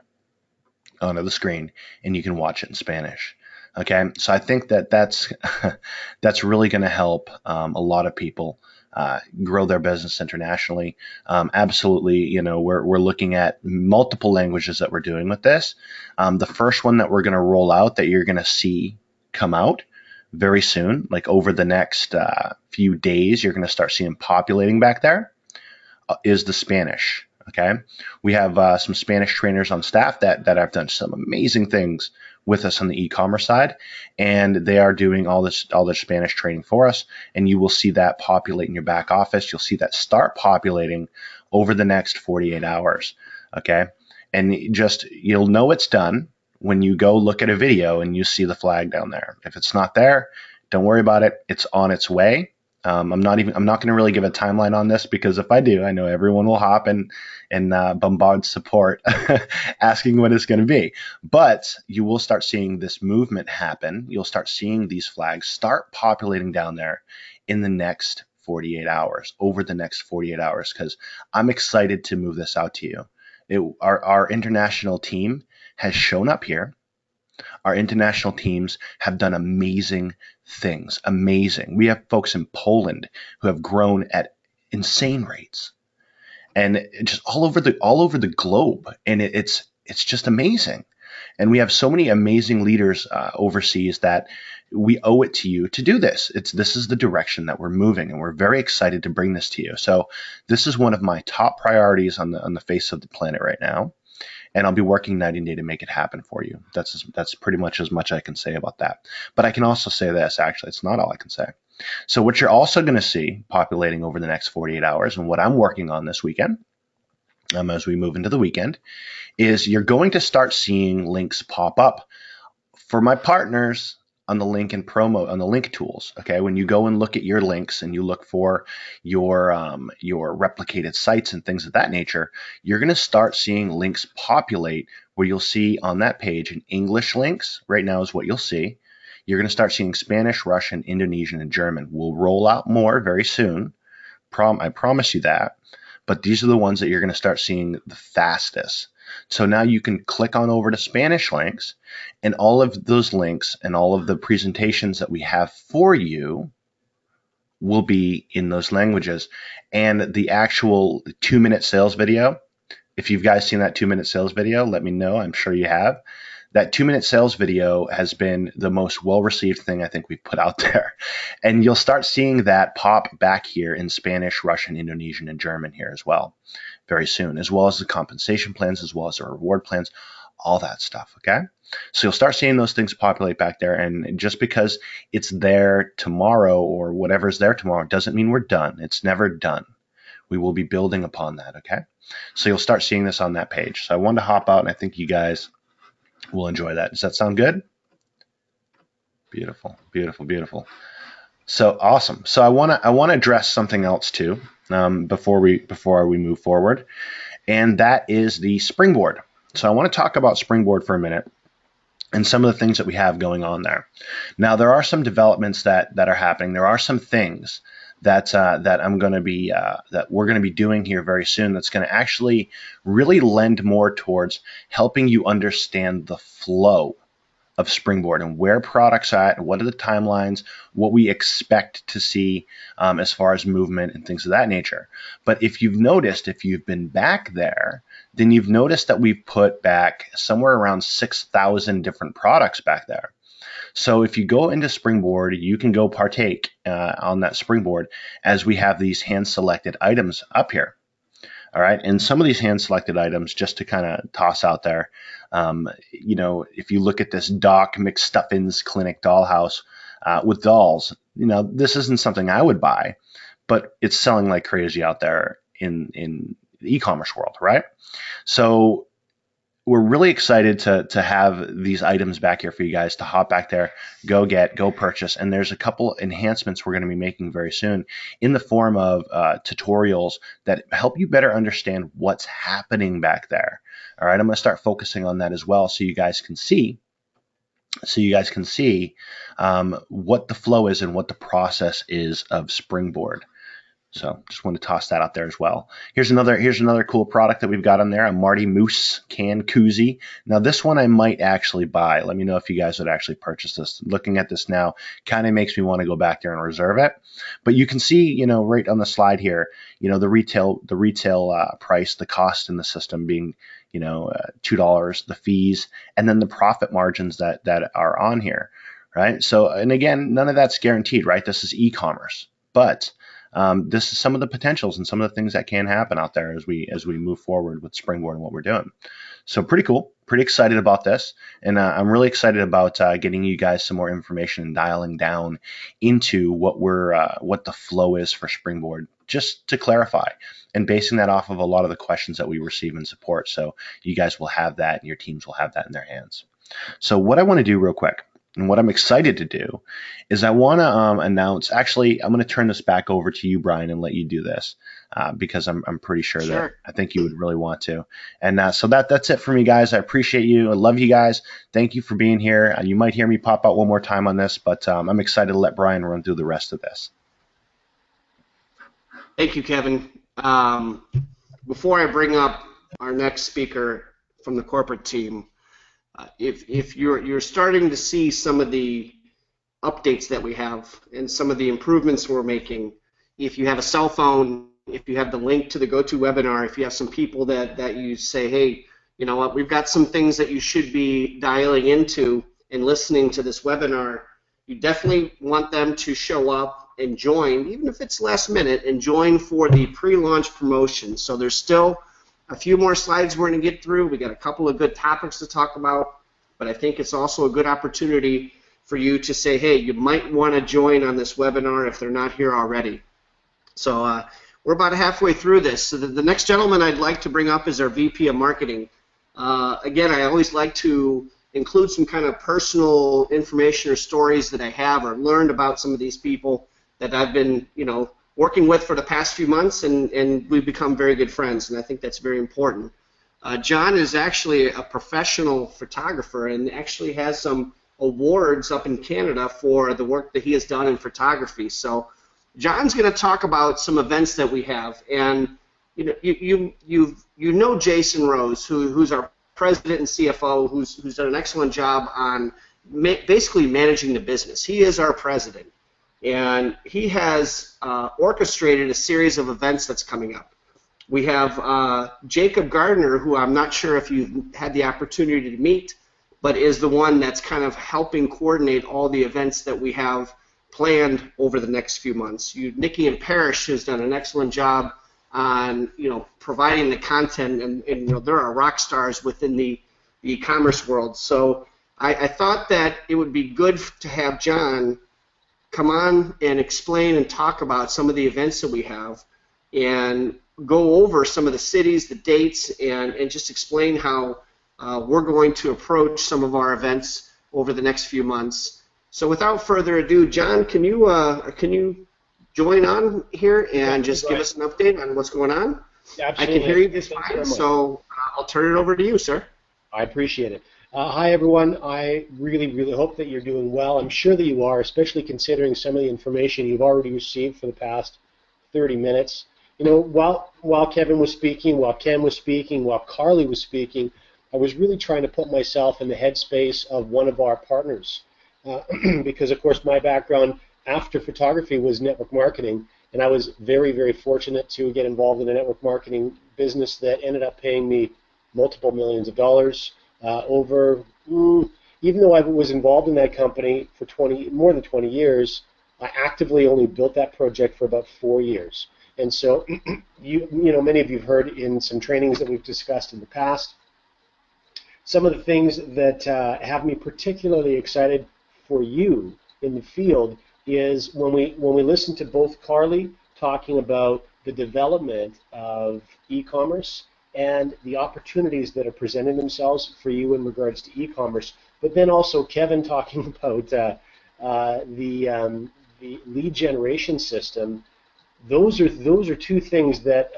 onto the screen, and you can watch it in Spanish. Okay, so I think that's really going to help a lot of people grow their business internationally. Absolutely, we're looking at multiple languages that we're doing with this. The first one that we're going to roll out, that you're going to see come out very soon, like over the next few days, you're going to start seeing populating back there, is the Spanish. Okay, we have some Spanish trainers on staff that have done some amazing things with us on the e-commerce side, and they are doing all their Spanish training for us, and you will see that populate in your back office. You'll see that start populating over the next 48 hours. Okay, and you'll know it's done when you go look at a video and you see the flag down there. If it's not there, don't worry about it. It's on its way. I'm not going to really give a timeline on this, because if I do, I know everyone will hop and bombard support asking when it's going to be. But you will start seeing this movement happen. You'll start seeing these flags start populating down there in the next 48 hours, over the next 48 hours, because I'm excited to move this out to you. Our international team has shown up here. Our international teams have done amazing things. Amazing. We have folks in Poland who have grown at insane rates, and just all over the globe. And it's just amazing. And we have so many amazing leaders overseas that we owe it to you to do this. This is the direction that we're moving, and we're very excited to bring this to you. So this is one of my top priorities on the face of the planet right now. And I'll be working night and day to make it happen for you. That's pretty much as much I can say about that. But I can also say this, actually, it's not all I can say. So what you're also going to see populating over the next 48 hours, and what I'm working on this weekend, as we move into the weekend, is you're going to start seeing links pop up for my partners on the link and promo, on the link tools. Okay, when you go and look at your links and you look for your replicated sites and things of that nature, you're going to start seeing links populate where you'll see on that page in English links. Right now is what you'll see. You're going to start seeing Spanish, Russian, Indonesian, and German. We'll roll out more very soon. I promise you that. But these are the ones that you're going to start seeing the fastest. So now you can click on over to Spanish links, and all of those links and all of the presentations that we have for you will be in those languages. And the actual 2-minute sales video, if you've guys seen that 2-minute sales video, let me know. I'm sure you have. That 2-minute sales video has been the most well-received thing I think we've put out there. And you'll start seeing that pop back here in Spanish, Russian, Indonesian, and German here as well very soon, as well as the compensation plans, as well as the reward plans, all that stuff, okay? So you'll start seeing those things populate back there, and just because it's there tomorrow or whatever's there tomorrow doesn't mean we're done. It's never done. We will be building upon that, okay? So you'll start seeing this on that page. So I wanted to hop out, and I think you guys will enjoy that. Does that sound good? Beautiful, beautiful, beautiful. So awesome. So I want to address something else too before we move forward, and that is the Springboard. So I want to talk about Springboard for a minute and some of the things that we have going on there. Now there are some developments that are happening. There are some things that I'm going to be that we're going to be doing here very soon. That's going to actually really lend more towards helping you understand the flow of Springboard and where products are at, what are the timelines, what we expect to see as far as movement and things of that nature. But if you've noticed, if you've been back there, then you've noticed that we've put back somewhere around 6,000 different products back there. So if you go into Springboard, you can go partake on that Springboard as we have these hand-selected items up here. All right, and some of these hand-selected items, just to kind of toss out there, you know, if you look at this Doc McStuffin's Clinic Dollhouse with dolls, you know, this isn't something I would buy, but it's selling like crazy out there in the e-commerce world, right? So we're really excited to have these items back here for you guys to hop back there, go purchase. And there's a couple enhancements we're going to be making very soon in the form of tutorials that help you better understand what's happening back there. All right, I'm going to start focusing on that as well so you guys can see. What the flow is and what the process is of Springboard. So just want to toss that out there as well. Here's another cool product that we've got on there, a Marty Moose can koozie. Now this one I might actually buy. Let me know if you guys would actually purchase this. Looking at this now kind of makes me want to go back there and reserve it. But you can see, you know, right on the slide here, you know, the retail price, the cost in the system being, you know, $2, the fees, and then the profit margins that are on here, right? So, and again, none of that's guaranteed, right? This is e-commerce, but this is some of the potentials and some of the things that can happen out there as we move forward with Springboard and what we're doing. So pretty cool, pretty excited about this, and I'm really excited about getting you guys some more information and dialing down into what the flow is for Springboard, just to clarify, and basing that off of a lot of the questions that we receive in support. So you guys will have that, and your teams will have that in their hands. So what I want to do real quick, and what I'm excited to do, is I want to announce. Actually, I'm going to turn this back over to you, Brian, and let you do this because I'm pretty sure that I think you would really want to. And so that's it for me, guys. I appreciate you. I love you guys. Thank you for being here. You might hear me pop out one more time on this, but I'm excited to let Brian run through the rest of this. Thank you, Kevin. Before I bring up our next speaker from the corporate team, if you're starting to see some of the updates that we have and some of the improvements we're making, if you have a cell phone, if you have the link to the GoToWebinar, if you have some people that you say, hey, you know what, we've got some things that you should be dialing into and listening to this webinar, you definitely want them to show up and join, even if it's last minute, and join for the pre-launch promotion. So there's still a few more slides we're going to get through. We got a couple of good topics to talk about, but I think it's also a good opportunity for you to say, hey, you might want to join on this webinar if they're not here already. So we're about halfway through this. So the next gentleman I'd like to bring up is our VP of Marketing. Again, I always like to include some kind of personal information or stories that I have or learned about some of these people that I've been, you know, working with for the past few months, and we've become very good friends, and I think that's very important. John is actually a professional photographer and actually has some awards up in Canada for the work that he has done in photography. So John's going to talk about some events that we have, and you know Jason Rose, who's our president and CFO, who's done an excellent job on basically managing the business. He is our president, and he has orchestrated a series of events that's coming up. We have Jacob Gardner, who I'm not sure if you've had the opportunity to meet, but is the one that's kind of helping coordinate all the events that we have planned over the next few months. Nikki and Parrish has done an excellent job on providing the content, and there are rock stars within the e-commerce world. So I thought that it would be good to have John come on and explain and talk about some of the events that we have and go over some of the cities, the dates, and just explain how we're going to approach some of our events over the next few months. So without further ado, John, can you join on here and just give us an update on what's going on? Absolutely. I can hear you just fine, so I'll turn it over to you, sir. I appreciate it. Hi, everyone. I really, really hope that you're doing well. I'm sure that you are, especially considering some of the information you've already received for the past 30 minutes. While Kevin was speaking, while Ken was speaking, while Carly was speaking, I was really trying to put myself in the headspace of one of our partners because, of course, my background after photography was network marketing, and I was very, very fortunate to get involved in a network marketing business that ended up paying me multiple millions of dollars even though I was involved in that company for more than 20 years, I actively only built that project for about 4 years. And so, many of you have heard in some trainings that we've discussed in the past, some of the things that have me particularly excited for you in the field is when we listen to both Carly talking about the development of e-commerce and the opportunities that are presenting themselves for you in regards to e-commerce, but then also Kevin talking about the lead generation system. Those are two things that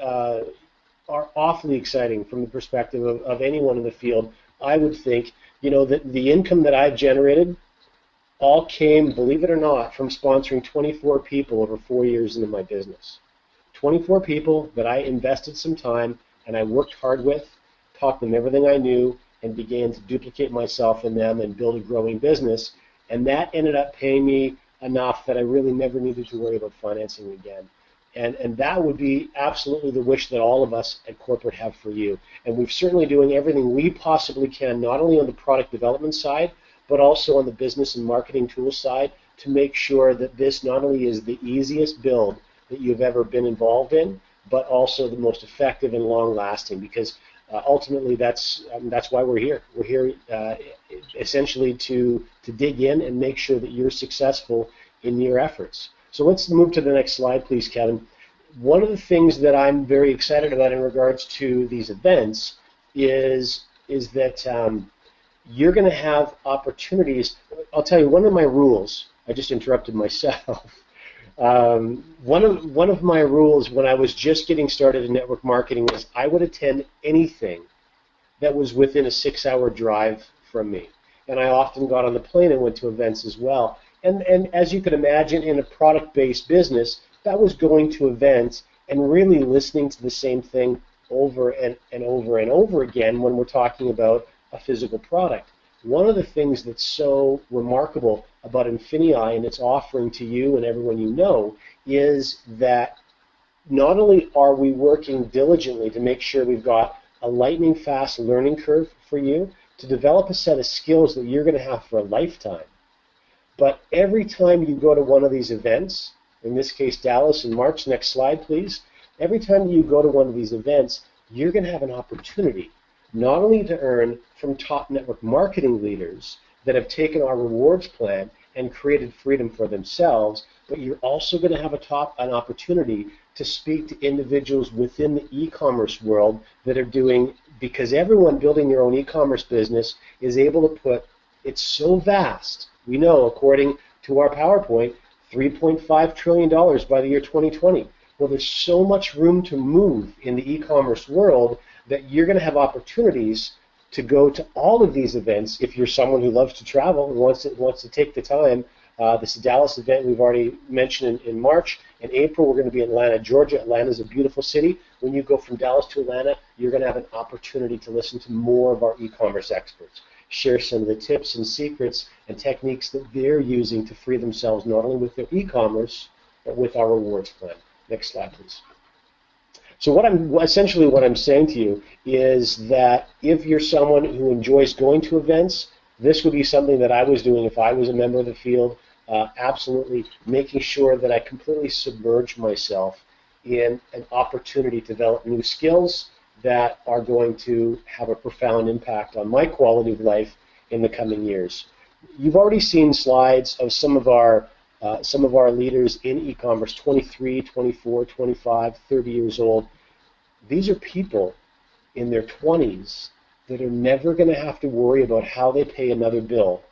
are awfully exciting from the perspective of anyone in the field. I would think, that the income that I've generated all came, believe it or not, from sponsoring 24 people over 4 years into my business. 24 people that I invested some time and I worked hard with, taught them everything I knew, and began to duplicate myself in them and build a growing business. And that ended up paying me enough that I really never needed to worry about financing again. And that would be absolutely the wish that all of us at corporate have for you. And we're certainly doing everything we possibly can, not only on the product development side, but also on the business and marketing tool side, to make sure that this not only is the easiest build that you've ever been involved in, but also the most effective and long-lasting, because ultimately that's why we're here. We're here essentially to dig in and make sure that you're successful in your efforts. So let's move to the next slide, please, Kevin. One of the things that I'm very excited about in regards to these events is that you're going to have opportunities. I'll tell you, one of my rules, I just interrupted myself. One of my rules when I was just getting started in network marketing was I would attend anything that was within a 6-hour drive from me. And I often got on the plane and went to events as well. And as you can imagine, in a product-based business, that was going to events and really listening to the same thing over and over and over again when we're talking about a physical product. One of the things that's so remarkable about INFINii and its offering to you and everyone you know is that not only are we working diligently to make sure we've got a lightning fast learning curve for you to develop a set of skills that you're going to have for a lifetime, but every time you go to one of these events, in this case Dallas in March, next slide please, every time you go to one of these events, you're going to have an opportunity not only to earn from top network marketing leaders that have taken our rewards plan and created freedom for themselves, but you're also going to have an opportunity to speak to individuals within the e-commerce world that are doing, because everyone building their own e-commerce business is able to put, it's so vast, we know according to our PowerPoint, $3.5 trillion by the year 2020. Well, there's so much room to move in the e-commerce world that you're going to have opportunities to go to all of these events if you're someone who loves to travel and wants to take the time This Dallas event we've already mentioned in March. In April, we're going to be in Atlanta, Georgia. Atlanta is a beautiful city. When you go from Dallas to Atlanta, you're going to have an opportunity to listen to more of our e-commerce experts, share some of the tips and secrets and techniques that they're using to free themselves not only with their e-commerce, but with our rewards plan. Next slide, please. So what I'm saying to you is that if you're someone who enjoys going to events, this would be something that I was doing if I was a member of the field, absolutely making sure that I completely submerge myself in an opportunity to develop new skills that are going to have a profound impact on my quality of life in the coming years. You've already seen slides of some of our leaders in e-commerce, 23, 24, 25, 30 years old. These are people in their 20s that are never going to have to worry about how they pay another bill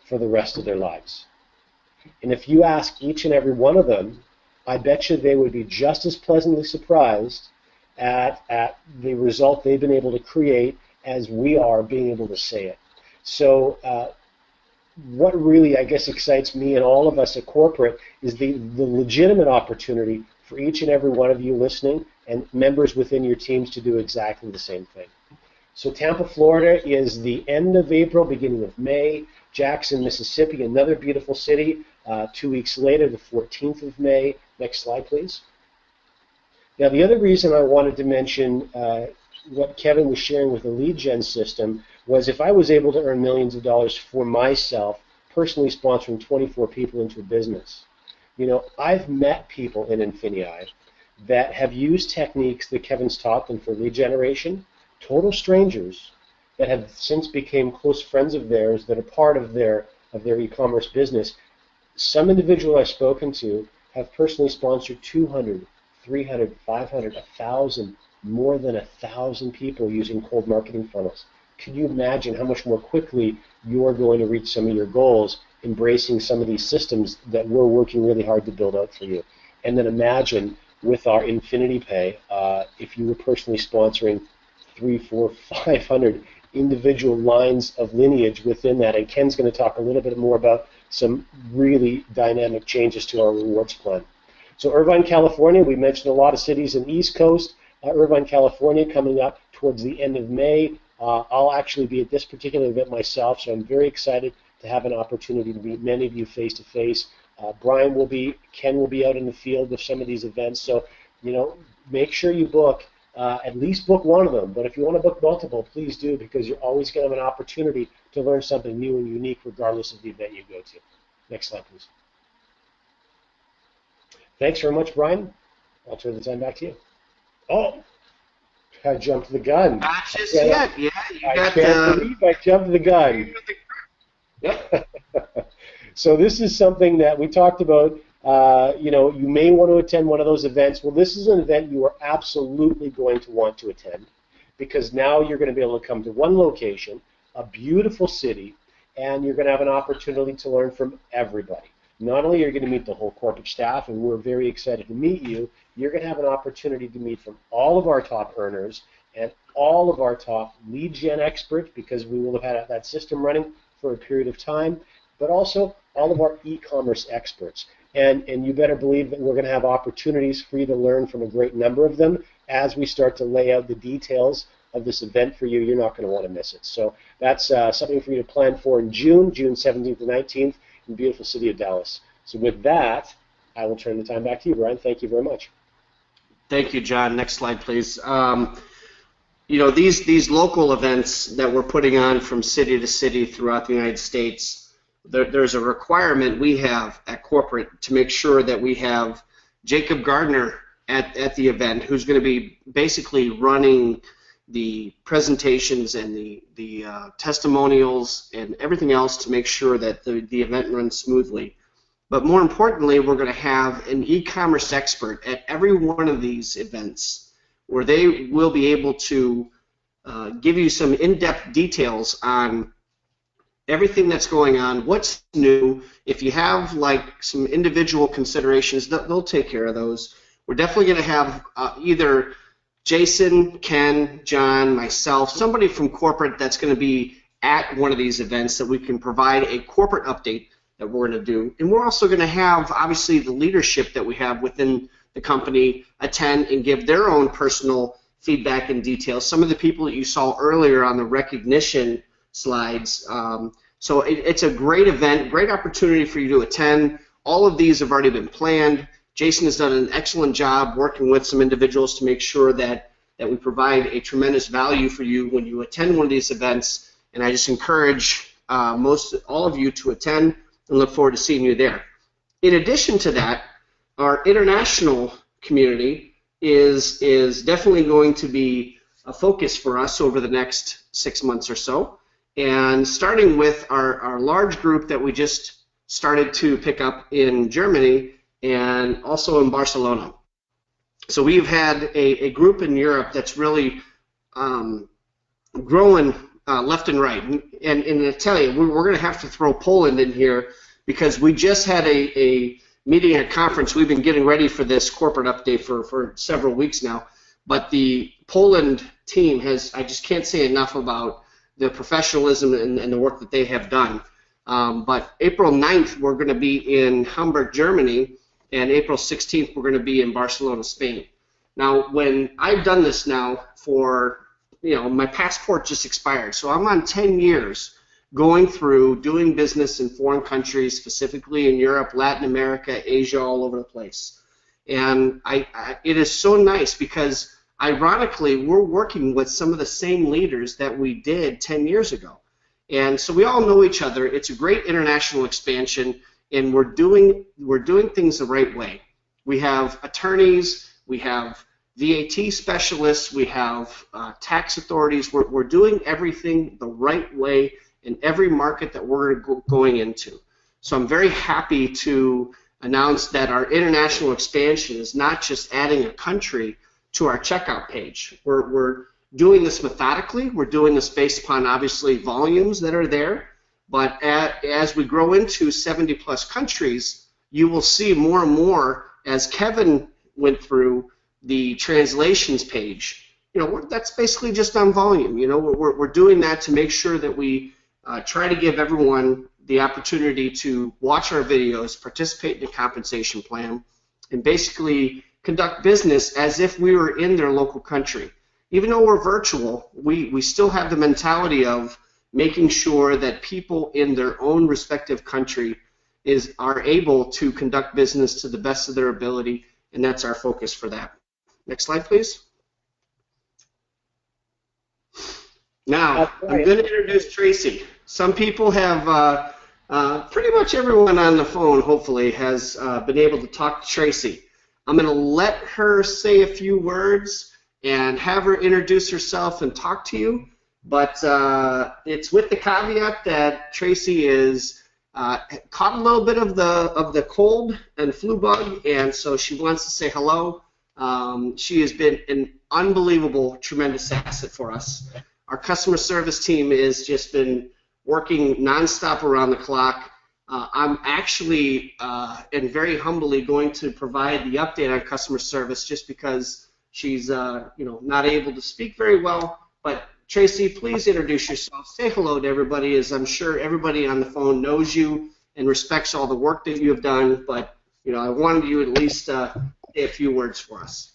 for the rest of their lives. And if you ask each and every one of them, I bet you they would be just as pleasantly surprised at the result they've been able to create as we are being able to say it. So what really, I guess, excites me and all of us at corporate is the legitimate opportunity for each and every one of you listening and members within your teams to do exactly the same thing. So Tampa, Florida is the end of April, beginning of May. Jackson, Mississippi, another beautiful city. 2 weeks later, the 14th of May. Next slide, please. Now, the other reason I wanted to mention what Kevin was sharing with the lead gen system was if I was able to earn millions of dollars for myself, personally sponsoring 24 people into a business. You know, I've met people in INFINii that have used techniques that Kevin's taught them for lead generation, total strangers that have since become close friends of theirs that are part of their e-commerce business. Some individual I've spoken to have personally sponsored 200, 300, 500, 1,000, more than 1,000 people using cold marketing funnels. Can you imagine how much more quickly you're going to reach some of your goals embracing some of these systems that we're working really hard to build out for you? And then imagine with our INFINii Pay, if you were personally sponsoring 300, 400, 500 individual lines of lineage within that. And Ken's going to talk a little bit more about some really dynamic changes to our rewards plan. So Irvine, California, we mentioned a lot of cities in the East Coast. Irvine, California, coming up towards the end of May. I'll actually be at this particular event myself, so I'm very excited to have an opportunity to meet many of you face-to-face. Brian will be, Ken will be out in the field with some of these events, so you know, make sure you book, at least book one of them, but if you want to book multiple, please do, because you're always going to have an opportunity to learn something new and unique regardless of the event you go to. Next slide, please. Thanks very much, Brian. I'll turn the time back to you. Oh, I jumped the gun. Not just yet. Yeah, I can't believe I jumped the gun. So this is something that we talked about. You know, you may want to attend one of those events. Well, this is an event you are absolutely going to want to attend because now you're going to be able to come to one location, a beautiful city, and you're going to have an opportunity to learn from everybody. Not only are you going to meet the whole corporate staff, and we're very excited to meet you, you're going to have an opportunity to meet from all of our top earners and all of our top lead gen experts, because we will have had that system running for a period of time, but also all of our e-commerce experts. And you better believe that we're going to have opportunities for you to learn from a great number of them as we start to lay out the details of this event for you. You're not going to want to miss it. So that's something for you to plan for in June 17th and 19th in the beautiful city of Dallas. So with that, I will turn the time back to you, Brian. Thank you very much. Thank you, John. Next slide, please. You know, these local events that we're putting on from city to city throughout the United States, there's a requirement we have at corporate to make sure that we have Jacob Gardner at the event, who's going to be basically running the presentations and the testimonials and everything else to make sure that the event runs smoothly. But more importantly, we're going to have an e-commerce expert at every one of these events where they will be able to give you some in-depth details on everything that's going on, what's new. If you have like some individual considerations, they'll take care of those. We're definitely going to have either Jason, Ken, John, myself, somebody from corporate that's going to be at one of these events that we can provide a corporate update that we're going to do. And we're also going to have, obviously, the leadership that we have within the company attend and give their own personal feedback and details. Some of the people that you saw earlier on the recognition slides. So it's a great event, great opportunity for you to attend. All of these have already been planned. Jason has done an excellent job working with some individuals to make sure that we provide a tremendous value for you when you attend one of these events. And I just encourage all of you to attend and look forward to seeing you there. In addition to that, our international community is definitely going to be a focus for us over the next 6 months or so. And starting with our large group that we just started to pick up in Germany and also in Barcelona. So we've had a group in Europe that's really growing left and right. And I tell you, we're going to have to throw Poland in here because we just had a meeting at a conference. We've been getting ready for this corporate update for several weeks now. But the Poland team I just can't say enough about the professionalism and the work that they have done. But April 9th, we're going to be in Hamburg, Germany, and April 16th, we're going to be in Barcelona, Spain. Now, when I've done this now my passport just expired, so I'm on 10 years going through doing business in foreign countries, specifically in Europe, Latin America, Asia, all over the place. And it is so nice because, ironically, we're working with some of the same leaders that we did 10 years ago. And so we all know each other. It's a great international expansion, and we're doing things the right way. We have attorneys, we have VAT specialists, we have tax authorities. We're doing everything the right way in every market that we're going into. So I'm very happy to announce that our international expansion is not just adding a country to our checkout page. We're doing this methodically. We're doing this based upon, obviously, volumes that are there. But as we grow into 70-plus countries, you will see more and more, as Kevin went through the translations page. That's basically just on volume. We're doing that to make sure that we try to give everyone the opportunity to watch our videos, participate in the compensation plan, and basically conduct business as if we were in their local country. Even though we're virtual, we still have the mentality of making sure that people in their own respective country are able to conduct business to the best of their ability, and that's our focus for that. Next slide, please. Now, I'm going to introduce Tracy. Some people have, pretty much everyone on the phone, hopefully, has been able to talk to Tracy. I'm going to let her say a few words and have her introduce herself and talk to you, but it's with the caveat that Tracy is caught a little bit of the cold and flu bug, and so she wants to say hello. She has been an unbelievable, tremendous asset for us. Our customer service team has just been working nonstop around the clock. I'm actually and very humbly going to provide the update on customer service just because she's not able to speak very well. But Tracy, please introduce yourself. Say hello to everybody, as I'm sure everybody on the phone knows you and respects all the work that you have done. But I wanted you at least say a few words for us.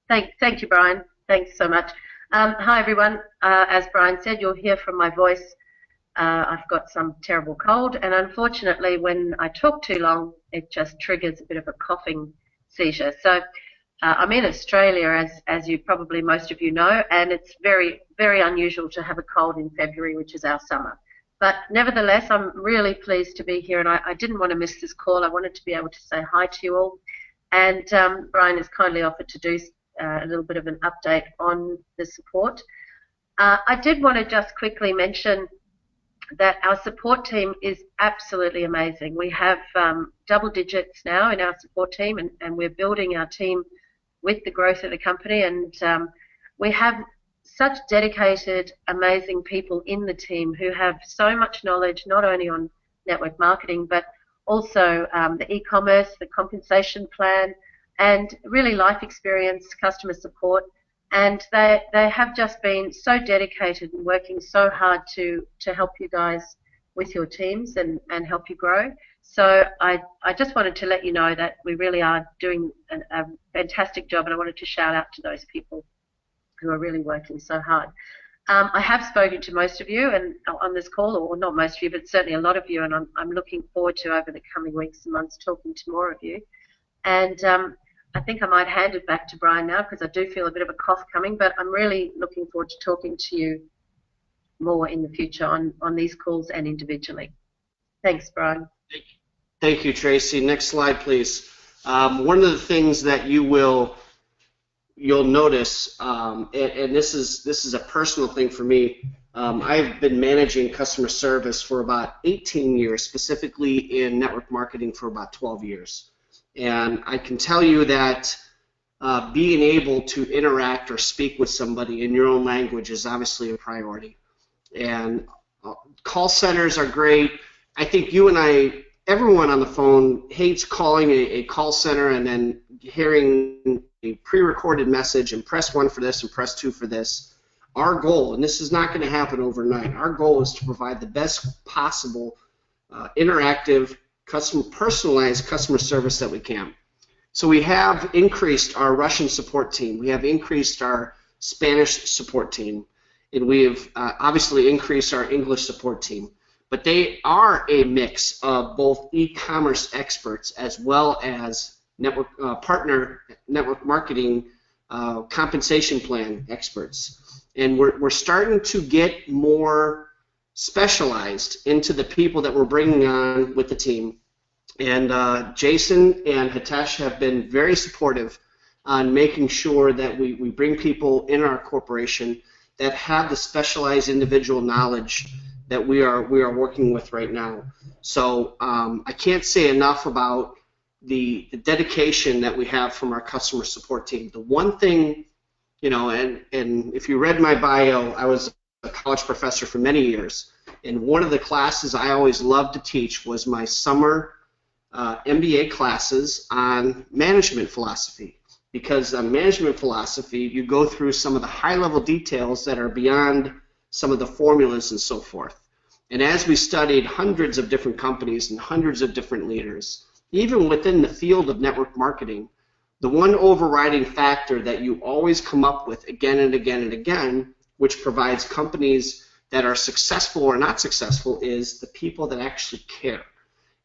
Thank you, Brian. Thanks so much. Hi, everyone. As Brian said, you'll hear from my voice. I've got some terrible cold, and unfortunately, when I talk too long, it just triggers a bit of a coughing seizure. So I'm in Australia, as you probably most of you know, and it's very, very unusual to have a cold in February, which is our summer. But nevertheless, I'm really pleased to be here, and I didn't want to miss this call. I wanted to be able to say hi to you all, and Brian has kindly offered to do a little bit of an update on the support. I did want to just quickly mention that our support team is absolutely amazing. We have double digits now in our support team, and we're building our team with the growth of the company, and we have such dedicated, amazing people in the team who have so much knowledge, not only on network marketing, but also the e-commerce, the compensation plan, and really life experience, customer support. And they have just been so dedicated and working so hard to help you guys with your teams and help you grow. So I just wanted to let you know that we really are doing a fantastic job, and I wanted to shout out to those people who are really working so hard. I have spoken to most of you and on this call, or not most of you, but certainly a lot of you, and I'm looking forward to, over the coming weeks and months, talking to more of you. And I think I might hand it back to Brian now, because I do feel a bit of a cough coming, but I'm really looking forward to talking to you more in the future on these calls and individually. Thanks, Brian. Thank you, Tracy. Next slide, please. One of the things that you'll notice, and this is a personal thing for me. I've been managing customer service for about 18 years, specifically in network marketing for about 12 years. And I can tell you that being able to interact or speak with somebody in your own language is obviously a priority. And call centers are great. I think you and I, everyone on the phone hates calling a call center and then hearing a pre-recorded message and press 1 for this and press 2 for this. Our goal, and this is not going to happen overnight, our goal is to provide the best possible interactive, personalized customer service that we can. So we have increased our Russian support team. We have increased our Spanish support team. And we have obviously increased our English support team. But they are a mix of both e-commerce experts as well as partner network marketing compensation plan experts. And we're starting to get more specialized into the people that we're bringing on with the team. And Jason and Hitesh have been very supportive on making sure that we bring people in our corporation that have the specialized individual knowledge that we are working with right now. So I can't say enough about the dedication that we have from our customer support team. The one thing, and if you read my bio, I was a college professor for many years, and one of the classes I always loved to teach was my summer MBA classes on management philosophy. Because on management philosophy, you go through some of the high-level details that are beyond some of the formulas and so forth. And as we studied hundreds of different companies and hundreds of different leaders, even within the field of network marketing, the one overriding factor that you always come up with again and again and again, which provides companies that are successful or not successful, is the people that actually care.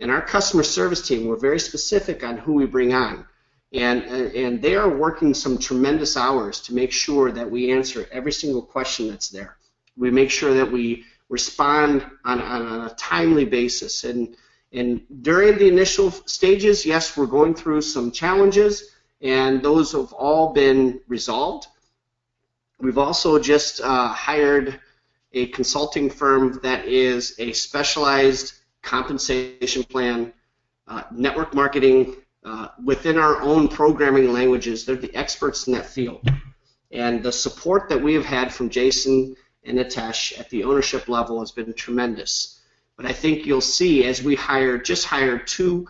And our customer service team, we're very specific on who we bring on. And they are working some tremendous hours to make sure that we answer every single question that's there. We make sure that we respond on a timely basis. And during the initial stages, yes, we're going through some challenges, and those have all been resolved. We've also just hired a consulting firm that is a specialized compensation plan, network marketing, within our own programming languages. They're the experts in that field. And the support that we have had from Jason and Hitesh at the ownership level has been tremendous. But I think you'll see as we just hired 2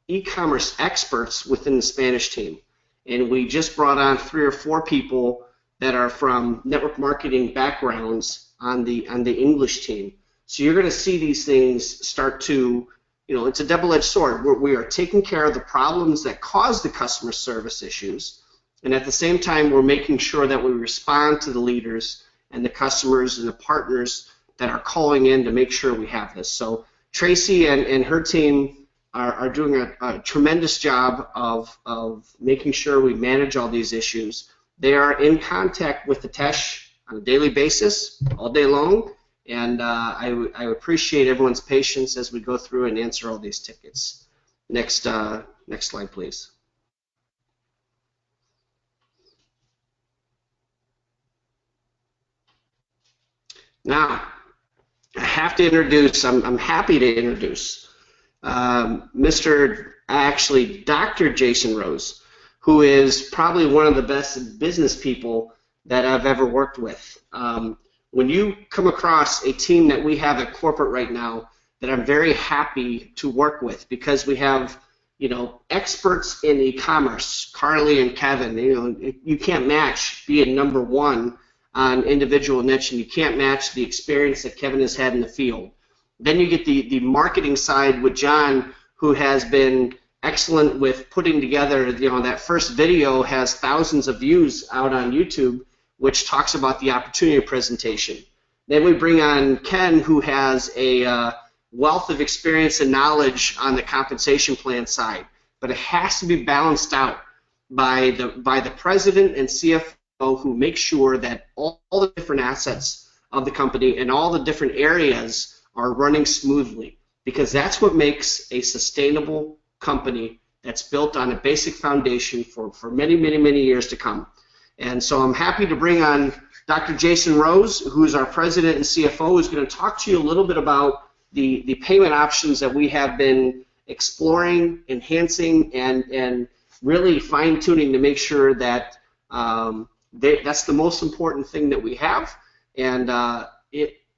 e-commerce experts within the Spanish team. And we just brought on 3 or 4 people that are from network marketing backgrounds on the English team. So you're going to see these things start to, it's a double-edged sword. We are taking care of the problems that cause the customer service issues, and at the same time, we're making sure that we respond to the leaders and the customers and the partners that are calling in to make sure we have this. So Tracy and her team are doing a tremendous job of making sure we manage all these issues. They are in contact with Hitesh on a daily basis, all day long. And I appreciate everyone's patience as we go through and answer all these tickets. Next slide, please. Now, I have to introduce, I'm happy to introduce Dr. Jason Rose, who is probably one of the best business people that I've ever worked with. When you come across a team that we have at corporate right now that I'm very happy to work with, because we have, experts in e-commerce, Carly and Kevin, you can't match being number 1 on individual niche, and you can't match the experience that Kevin has had in the field. Then you get the marketing side with John, who has been excellent with putting together, that first video has thousands of views out on YouTube, which talks about the opportunity presentation. Then we bring on Ken, who has a wealth of experience and knowledge on the compensation plan side, but it has to be balanced out by the president and CFO, who make sure that all the different assets of the company and all the different areas are running smoothly, because that's what makes a sustainable company that's built on a basic foundation for many, many, many years to come. And so I'm happy to bring on Dr. Jason Rose, who is our president and CFO, who's going to talk to you a little bit about the payment options that we have been exploring, enhancing, and really fine-tuning to make sure that that's the most important thing that we have. And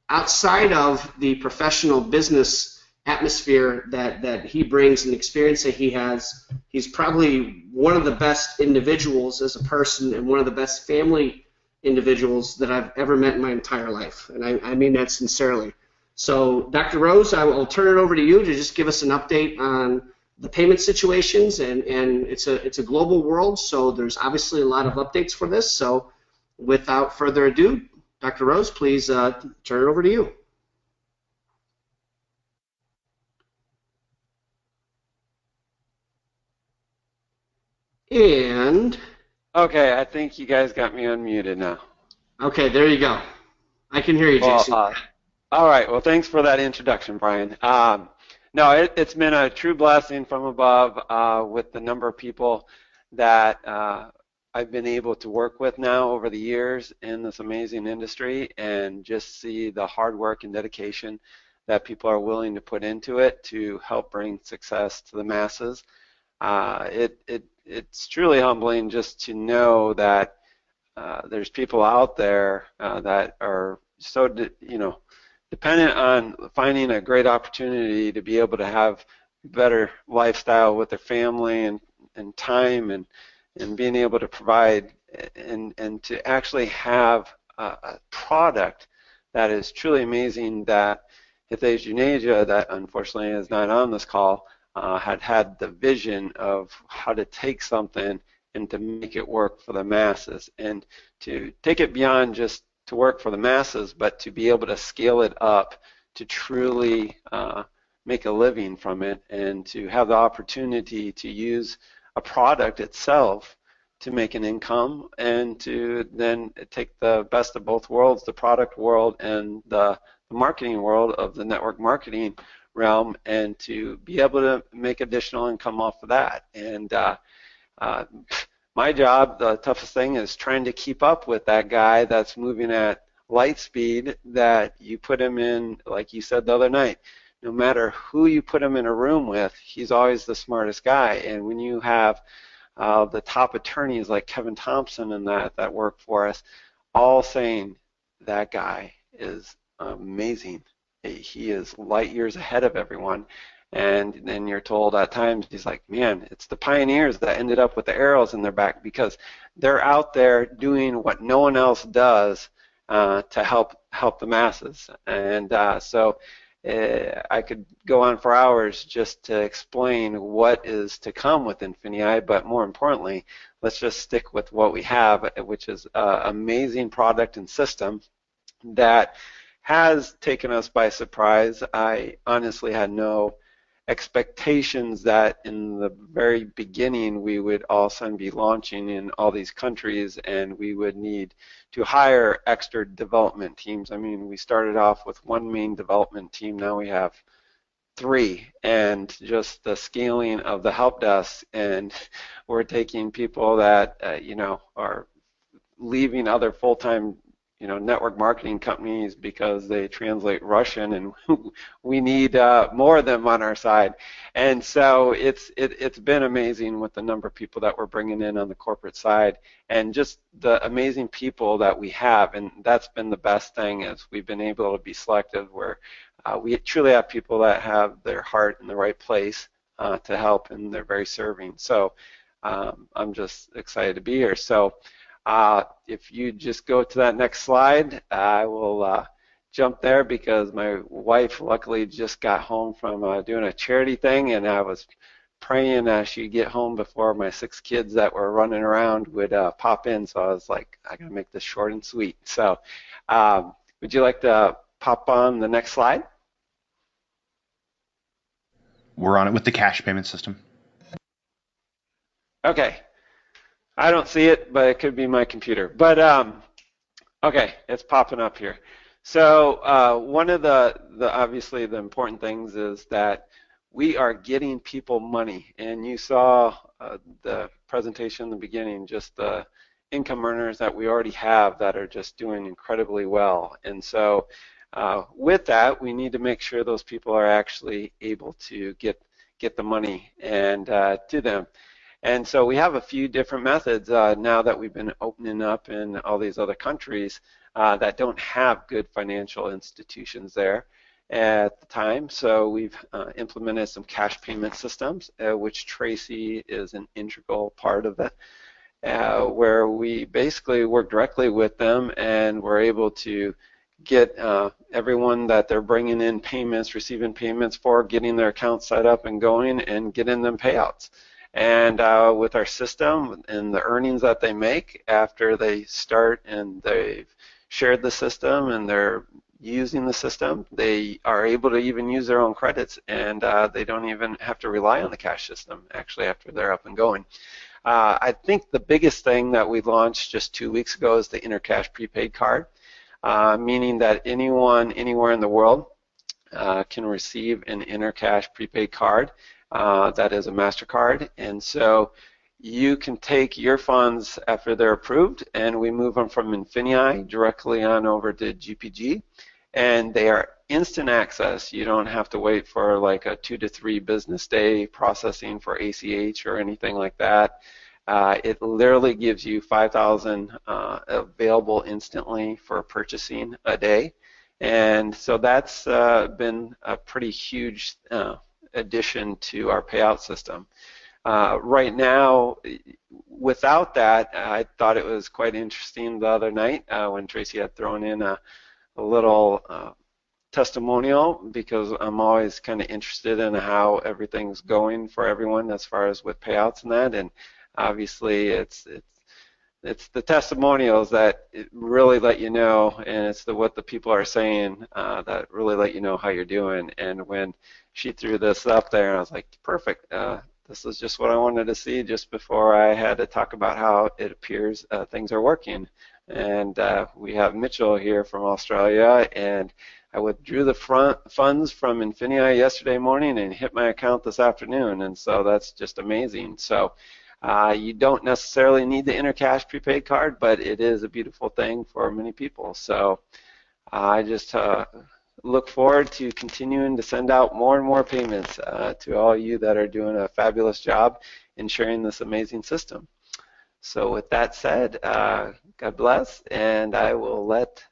outside of the professional business atmosphere that he brings and experience that he has, he's probably one of the best individuals as a person and one of the best family individuals that I've ever met in my entire life. And I mean that sincerely. So, Dr. Rose, I will turn it over to you to just give us an update on the payment situations. And it's a global world, so there's obviously a lot of updates for this. So, without further ado, Dr. Rose, please turn it over to you. And okay, I think you guys got me unmuted now. Okay, there you go. I can hear you, Jason. All right. Well, thanks for that introduction, Brian. No, it's been a true blessing from above with the number of people that I've been able to work with now over the years in this amazing industry, and just see the hard work and dedication that people are willing to put into it to help bring success to the masses. It's truly humbling just to know that there's people out there that are so dependent on finding a great opportunity to be able to have better lifestyle with their family and time and being able to provide and to actually have a product that is truly amazing, that Hitesh Juneja, that unfortunately is not on this call, had the vision of how to take something and to make it work for the masses, and to take it beyond just to work for the masses, but to be able to scale it up to truly make a living from it, and to have the opportunity to use a product itself to make an income, and to then take the best of both worlds, the product world and the marketing world of the network marketing realm, and to be able to make additional income off of that. And my job, the toughest thing, is trying to keep up with that guy that's moving at light speed, that you put him in, like you said the other night, no matter who you put him in a room with, he's always the smartest guy. And when you have the top attorneys like Kevin Thompson and that work for us, all saying that guy is amazing, he is light years ahead of everyone. And then you're told at times, he's like, man, it's the pioneers that ended up with the arrows in their back, because they're out there doing what no one else does to help the masses. And so I could go on for hours just to explain what is to come with INFINii, but more importantly, let's just stick with what we have, which is an amazing product and system that has taken us by surprise. I honestly had no expectations that in the very beginning we would all of a sudden be launching in all these countries, and we would need to hire extra development teams. I mean, we started off with one main development team, now we have 3, and just the scaling of the help desk, and we're taking people that are leaving other full-time network marketing companies because they translate Russian, and we need more of them on our side. And so it's been amazing with the number of people that we're bringing in on the corporate side, and just the amazing people that we have. And that's been the best thing, is we've been able to be selective, where we truly have people that have their heart in the right place to help, and they're very serving. So I'm just excited to be here. So if you just go to that next slide, I will jump there because my wife luckily just got home from doing a charity thing, and I was praying she'd get home before my 6 kids that were running around would pop in. So I was like, I gotta make this short and sweet. So would you like to pop on the next slide? We're on it with the cash payment system. Okay. I don't see it, but it could be my computer. But okay, it's popping up here. So one of the obviously the important things is that we are getting people money, and you saw the presentation in the beginning, just the income earners that we already have that are just doing incredibly well. And so with that, we need to make sure those people are actually able to get the money and to them. And so we have a few different methods now that we've been opening up in all these other countries that don't have good financial institutions there at the time. So we've implemented some cash payment systems, which Tracy is an integral part of it, where we basically work directly with them, and we're able to get everyone that they're bringing in payments, receiving payments for, getting their account set up and going, and getting them payouts. And with our system and the earnings that they make after they start and they've shared the system and they're using the system, they are able to even use their own credits, and they don't even have to rely on the cash system actually after they're up and going. I think the biggest thing that we launched just 2 weeks ago is the InterCash prepaid card, meaning that anyone anywhere in the world can receive an InterCash prepaid card that is a MasterCard. And so you can take your funds after they're approved, and we move them from INFINii directly on over to GPG, and they are instant access. You don't have to wait for like a 2 to 3 business day processing for ACH or anything like that. It literally gives you 5,000 available instantly for purchasing a day, and so that's been a pretty huge addition to our payout system. Right now, without that, I thought it was quite interesting the other night when Tracy had thrown in a little testimonial, because I'm always kind of interested in how everything's going for everyone as far as with payouts and that. And obviously, it's the testimonials that really let you know, and it's what the people are saying that really let you know how you're doing. And when she threw this up there, I was like, perfect. This is just what I wanted to see just before I had to talk about how it appears things are working. And we have Mitchell here from Australia, and I withdrew the funds from INFINii yesterday morning and hit my account this afternoon, and so that's just amazing. So you don't necessarily need the InterCash prepaid card, but it is a beautiful thing for many people. So I just look forward to continuing to send out more and more payments to all you that are doing a fabulous job in sharing this amazing system. So with that said, God bless, and I will let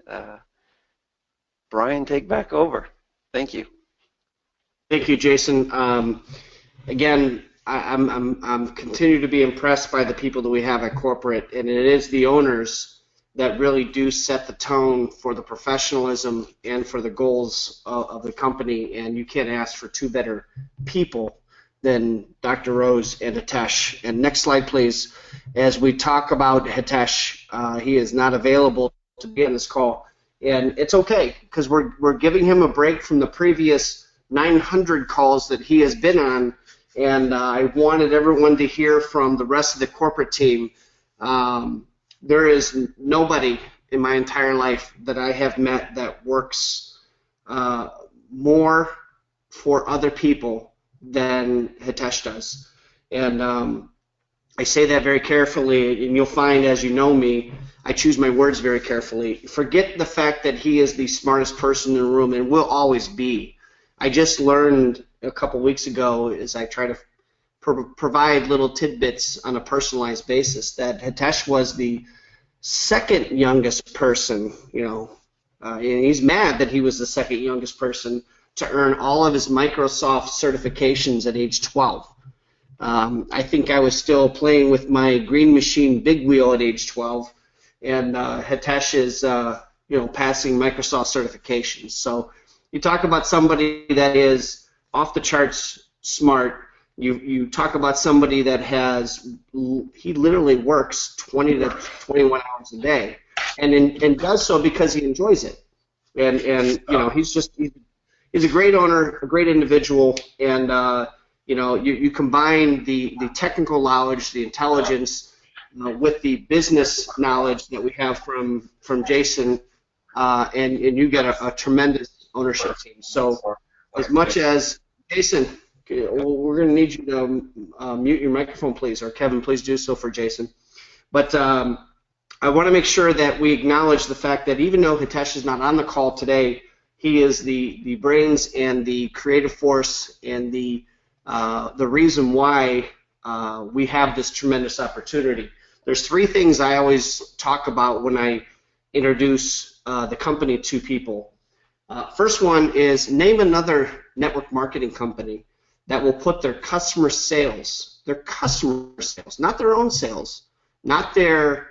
Brian take back over. Thank you. Thank you, Jason. Again, I'm continue to be impressed by the people that we have at corporate, and it is the owners that really do set the tone for the professionalism and for the goals of the company, and you can't ask for 2 better people than Dr. Rose and Hitesh. And next slide, please. As we talk about Hitesh, he is not available to be on this call, and it's okay, because we're giving him a break from the previous 900 calls that he has been on, and I wanted everyone to hear from the rest of the corporate team. There is nobody in my entire life that I have met that works more for other people than Hitesh does. And I say that very carefully, and you'll find as you know me, I choose my words very carefully. Forget the fact that he is the smartest person in the room, and will always be. I just learned a couple weeks ago, as I try to provide little tidbits on a personalized basis, that Hitesh was the second youngest person, and he's mad that he was the second youngest person to earn all of his Microsoft certifications at age 12. I think I was still playing with my Green Machine Big Wheel at age 12, and Hitesh is, passing Microsoft certifications. So you talk about somebody that is off the charts smart. You talk about somebody that he literally works 20 to 21 hours a day, and does so because he enjoys it. And he's a great owner, a great individual, and you combine the technical knowledge, the intelligence, with the business knowledge that we have from Jason, and you get a tremendous ownership team. So as much as Jason, we're going to need you to mute your microphone, please, or Kevin, please do so for Jason. But I want to make sure that we acknowledge the fact that even though Hitesh is not on the call today, he is the brains and the creative force and the reason why we have this tremendous opportunity. There's three things I always talk about when I introduce the company to people. First one is name another network marketing company that will put their customer sales, not their own sales, not their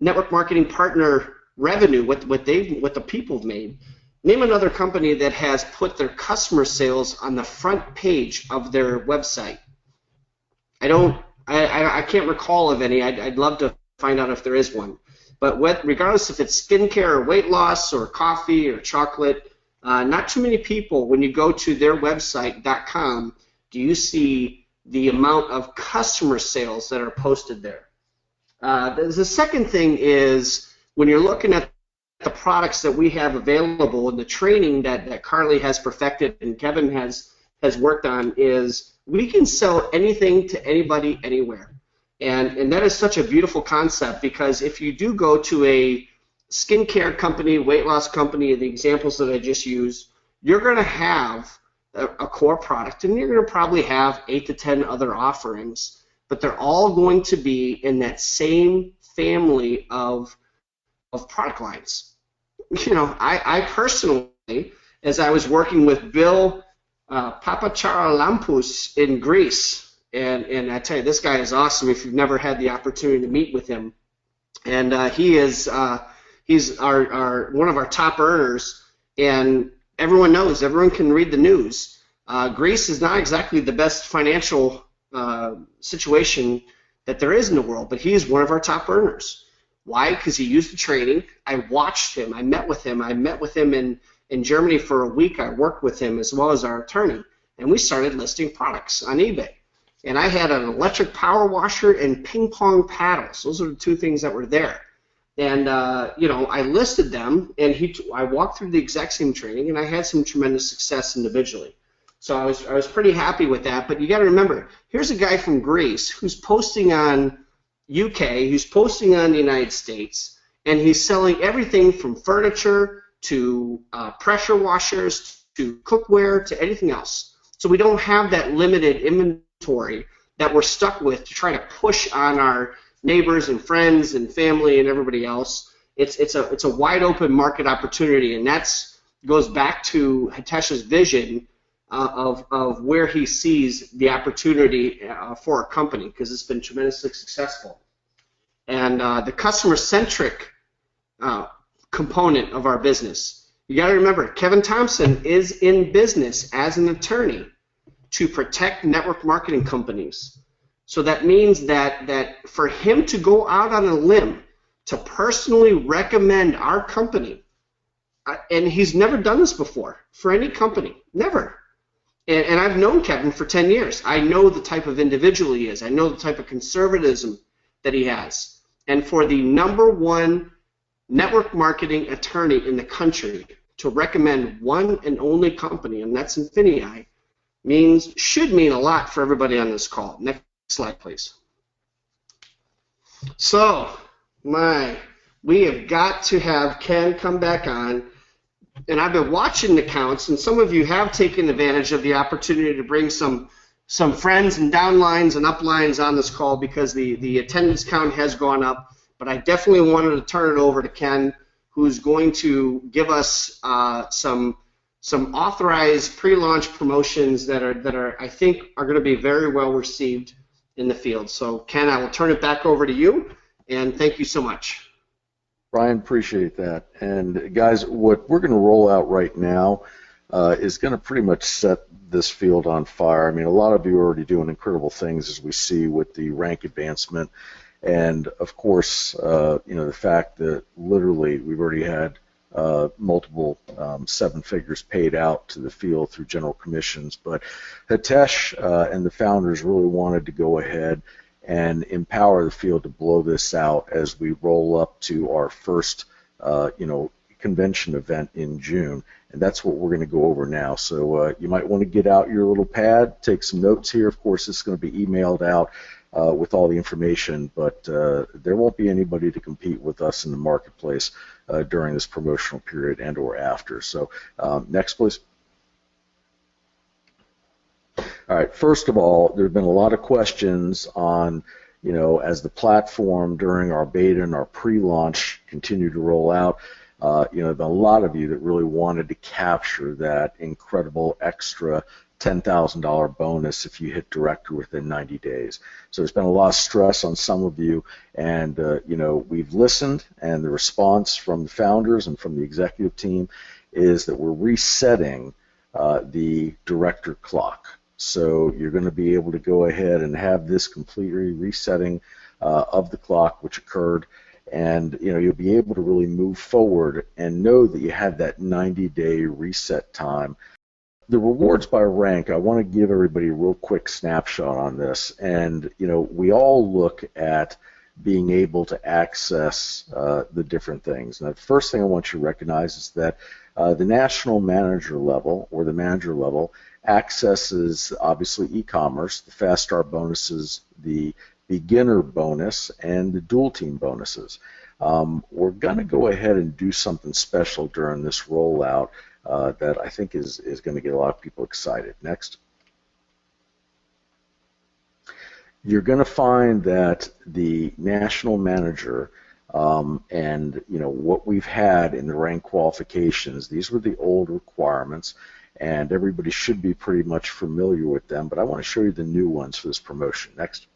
network marketing partner revenue, what the people have made. Name another company that has put their customer sales on the front page of their website. I can't recall of any. I'd love to find out if there is one. But regardless if it's skincare or weight loss or coffee or chocolate, not too many people, when you go to their website.com, do you see the amount of customer sales that are posted there. The second thing is when you're looking at the products that we have available and the training that Carly has perfected and Kevin has worked on, is we can sell anything to anybody anywhere. And that is such a beautiful concept, because if you do go to a skincare company, weight loss company, the examples that I just used, you're going to have a core product, and you're going to probably have 8 to 10 other offerings, but they're all going to be in that same family of product lines. You know, I personally, as I was working with Bill Papacharampous in Greece, and I tell you, this guy is awesome if you've never had the opportunity to meet with him. And he's our one of our top earners, and everyone knows, everyone can read the news. Greece is not exactly the best financial situation that there is in the world, but he is one of our top earners. Why? Because he used the training. I watched him. I met with him. I met with him in Germany for a week. I worked with him as well as our attorney, and we started listing products on eBay. And I had an electric power washer and ping pong paddles. Those are the two things that were there. And I listed them, and I walked through the exact same training, and I had some tremendous success individually. So I was pretty happy with that. But you got to remember, here's a guy from Greece who's posting on UK, who's posting on the United States, and he's selling everything from furniture to pressure washers to cookware to anything else. So we don't have that limited inventory that we're stuck with to try to push on our neighbors and friends and family and everybody else. It's a wide open market opportunity, and that's goes back to Hitesh's vision of where he sees the opportunity for our company, because it's been tremendously successful. And the customer-centric component of our business, you got to remember, Kevin Thompson is in business as an attorney to protect network marketing companies. So that means that for him to go out on a limb to personally recommend our company, and he's never done this before for any company, never. And I've known Kevin for 10 years. I know the type of individual he is. I know the type of conservatism that he has. And for the #1 network marketing attorney in the country to recommend one and only company, and that's INFINii, should mean a lot for everybody on this call. Next slide, please. So, we have got to have Ken come back on. And I've been watching the counts, and some of you have taken advantage of the opportunity to bring some friends and downlines and uplines on this call, because the attendance count has gone up. But I definitely wanted to turn it over to Ken, who's going to give us some authorized pre-launch promotions that are I think are going to be very well received in the field. So Ken, I will turn it back over to you, and thank you so much. Brian, appreciate that. And guys, what we're going to roll out right now is going to pretty much set this field on fire. I mean, a lot of you are already doing incredible things, as we see with the rank advancement. And of course, the fact that literally we've already had multiple 7 figures paid out to the field through general commissions. But Hitesh and the founders really wanted to go ahead and empower the field to blow this out as we roll up to our first, convention event in June. And that's what we're going to go over now. So you might want to get out your little pad, take some notes here. Of course, it's going to be emailed out with all the information, but there won't be anybody to compete with us in the marketplace during this promotional period and or after. So next, please. All right, first of all, there have been a lot of questions on, as the platform during our beta and our pre-launch continued to roll out, there have been a lot of you that really wanted to capture that incredible extra $10,000 bonus if you hit director within 90 days. So there's been a lot of stress on some of you, and we've listened, and the response from the founders and from the executive team is that we're resetting the director clock. So you're going to be able to go ahead and have this completely resetting of the clock, which occurred, and you'll be able to really move forward and know that you had that 90-day reset time. The rewards by rank, I want to give everybody a real quick snapshot on this. And we all look at being able to access the different things. And the first thing I want you to recognize is that the national manager level, or the manager level, accesses obviously e-commerce, the fast start bonuses, the beginner bonus, and the dual team bonuses. We're going to go ahead and do something special during this rollout that I think is going to get a lot of people excited. Next. You're going to find that the national manager and what we've had in the rank qualifications, these were the old requirements, and everybody should be pretty much familiar with them, but I want to show you the new ones for this promotion. Next.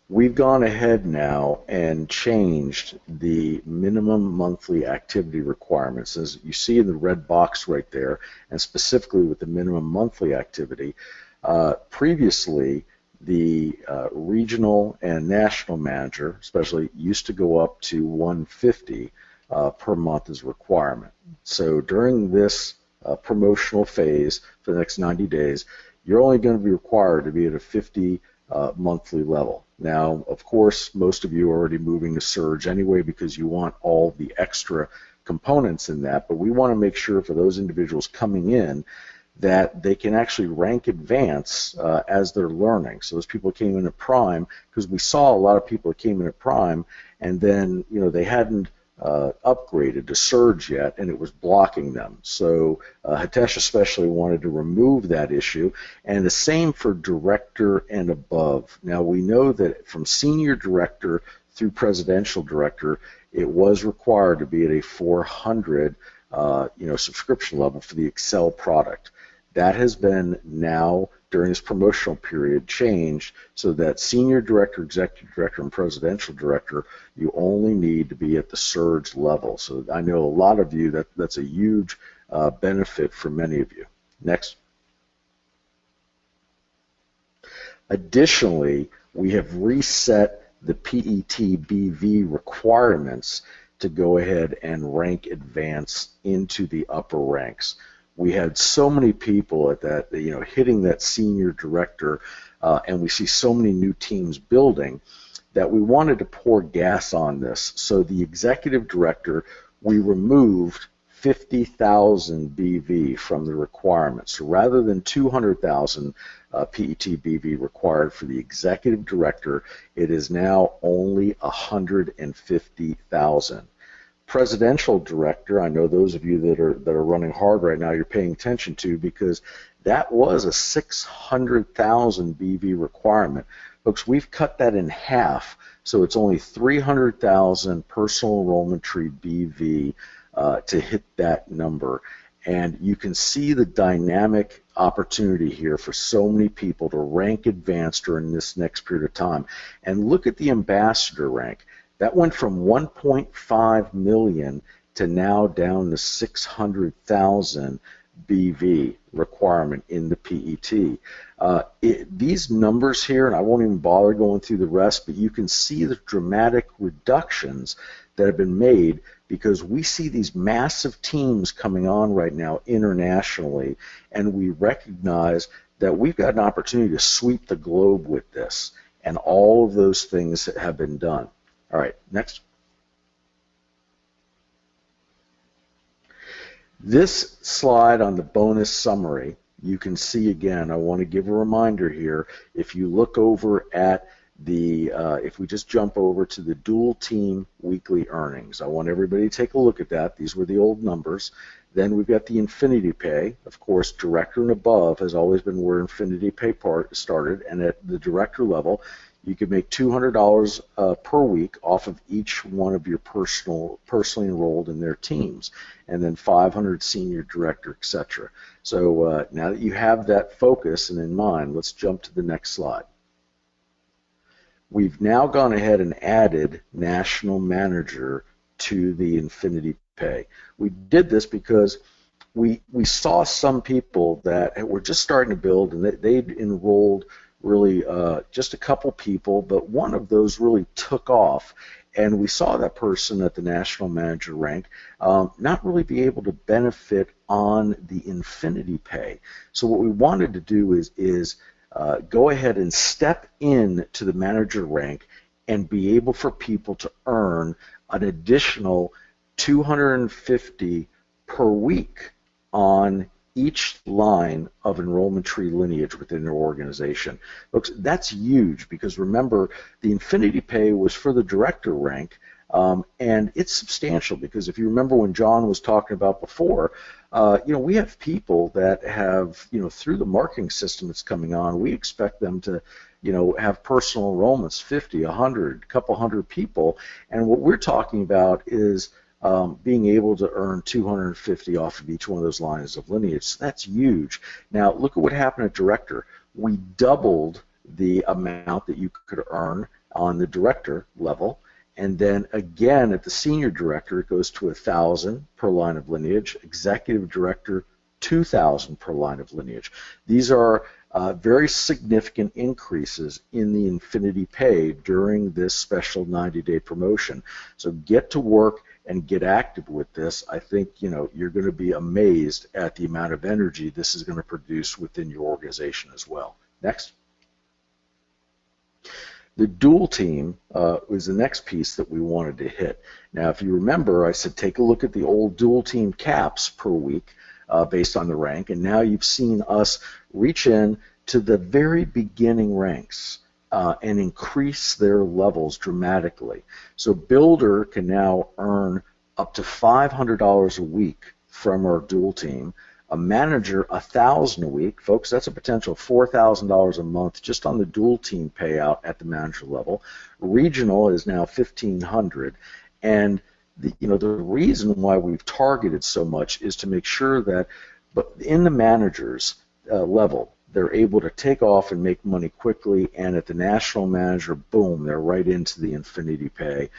We've gone ahead now and changed the minimum monthly activity requirements. As you see in the red box right there, and specifically with the minimum monthly activity, previously the regional and national manager, especially, used to go up to 150 per month as a requirement. So during this promotional phase for the next 90 days, you're only going to be required to be at a 50 monthly level. Now, of course, most of you are already moving to Surge anyway because you want all the extra components in that, but we want to make sure for those individuals coming in that they can actually rank advance as they're learning. So those people came in at Prime, because we saw a lot of people that came in at Prime and then they hadn't upgraded to Surge yet, and it was blocking them. So Hitesh especially wanted to remove that issue, and the same for director and above. Now we know that from senior director through presidential director, it was required to be at a 400 subscription level for the Excel product. That has been now, during this promotional period, changed so that senior director, executive director, and presidential director, you only need to be at the Surge level. So I know a lot of you, that's a huge benefit for many of you. Next. Additionally, we have reset the PET-BV requirements to go ahead and rank advance into the upper ranks. We had so many people at that, hitting that senior director, and we see so many new teams building that we wanted to pour gas on this. So the executive director, we removed 50,000 BV from the requirements. So rather than 200,000 PET BV required for the executive director, it is now only 150,000. Presidential director, I know those of you that are running hard right now, you're paying attention to, because that was a 600,000 BV requirement. Folks, we've cut that in half, so it's only 300,000 personal enrollment tree BV to hit that number. And you can see the dynamic opportunity here for so many people to rank advanced during this next period of time. And look at the ambassador rank. That went from 1.5 million to now down to 600,000 BV requirement in the PET. These numbers here, and I won't even bother going through the rest, but you can see the dramatic reductions that have been made because we see these massive teams coming on right now internationally, and we recognize that we've got an opportunity to sweep the globe with this, and all of those things have been done. All right, next. This slide on the bonus summary, you can see again, I want to give a reminder here, if you look over at the, if we just jump over to the dual team weekly earnings, I want everybody to take a look at that. These were the old numbers. Then we've got the INFINii pay. Of course, director and above has always been where INFINii pay part started, and at the director level, you could make $200 per week off of each one of your personally enrolled in their teams, and then 500 senior director, etc. So now that you have that focus and in mind, let's jump to the next slide. We've now gone ahead and added national manager to the INFINii pay. We did this because we saw some people that were just starting to build, and they'd enrolled really just a couple people, but one of those really took off, and we saw that person at the national manager rank not really be able to benefit on the INFINii pay. So what we wanted to do is go ahead and step in to the manager rank and be able for people to earn an additional $250 per week on each line of enrollment tree lineage within their organization. Folks, that's huge because remember, the INFINii pay was for the director rank, and it's substantial because if you remember when John was talking about before, we have people that have, through the marketing system that's coming on, we expect them to, have personal enrollments, 50, 100, a couple hundred people, and what we're talking about is being able to earn 250 off of each one of those lines of lineage. So that's huge. Now, look at what happened at director. We doubled the amount that you could earn on the director level, and then again at the senior director, it goes to 1,000 per line of lineage. Executive director, 2,000 per line of lineage. These are very significant increases in the INFINii pay during this special 90-day promotion. So get to work and get active with this. I think you're going to be amazed at the amount of energy this is going to produce within your organization as well. Next. The dual team was the next piece that we wanted to hit. Now, if you remember, I said take a look at the old dual team caps per week based on the rank, and now you've seen us reach in to the very beginning ranks and increase their levels dramatically. So builder can now earn up to $500 a week from our dual team. A manager, $1,000 a week. Folks, that's a potential $4,000 a month just on the dual team payout at the manager level. Regional is now $1,500. And the reason why we've targeted so much is to make sure that in the managers level, they're able to take off and make money quickly, and at the national manager, boom, they're right into the INFINii pay.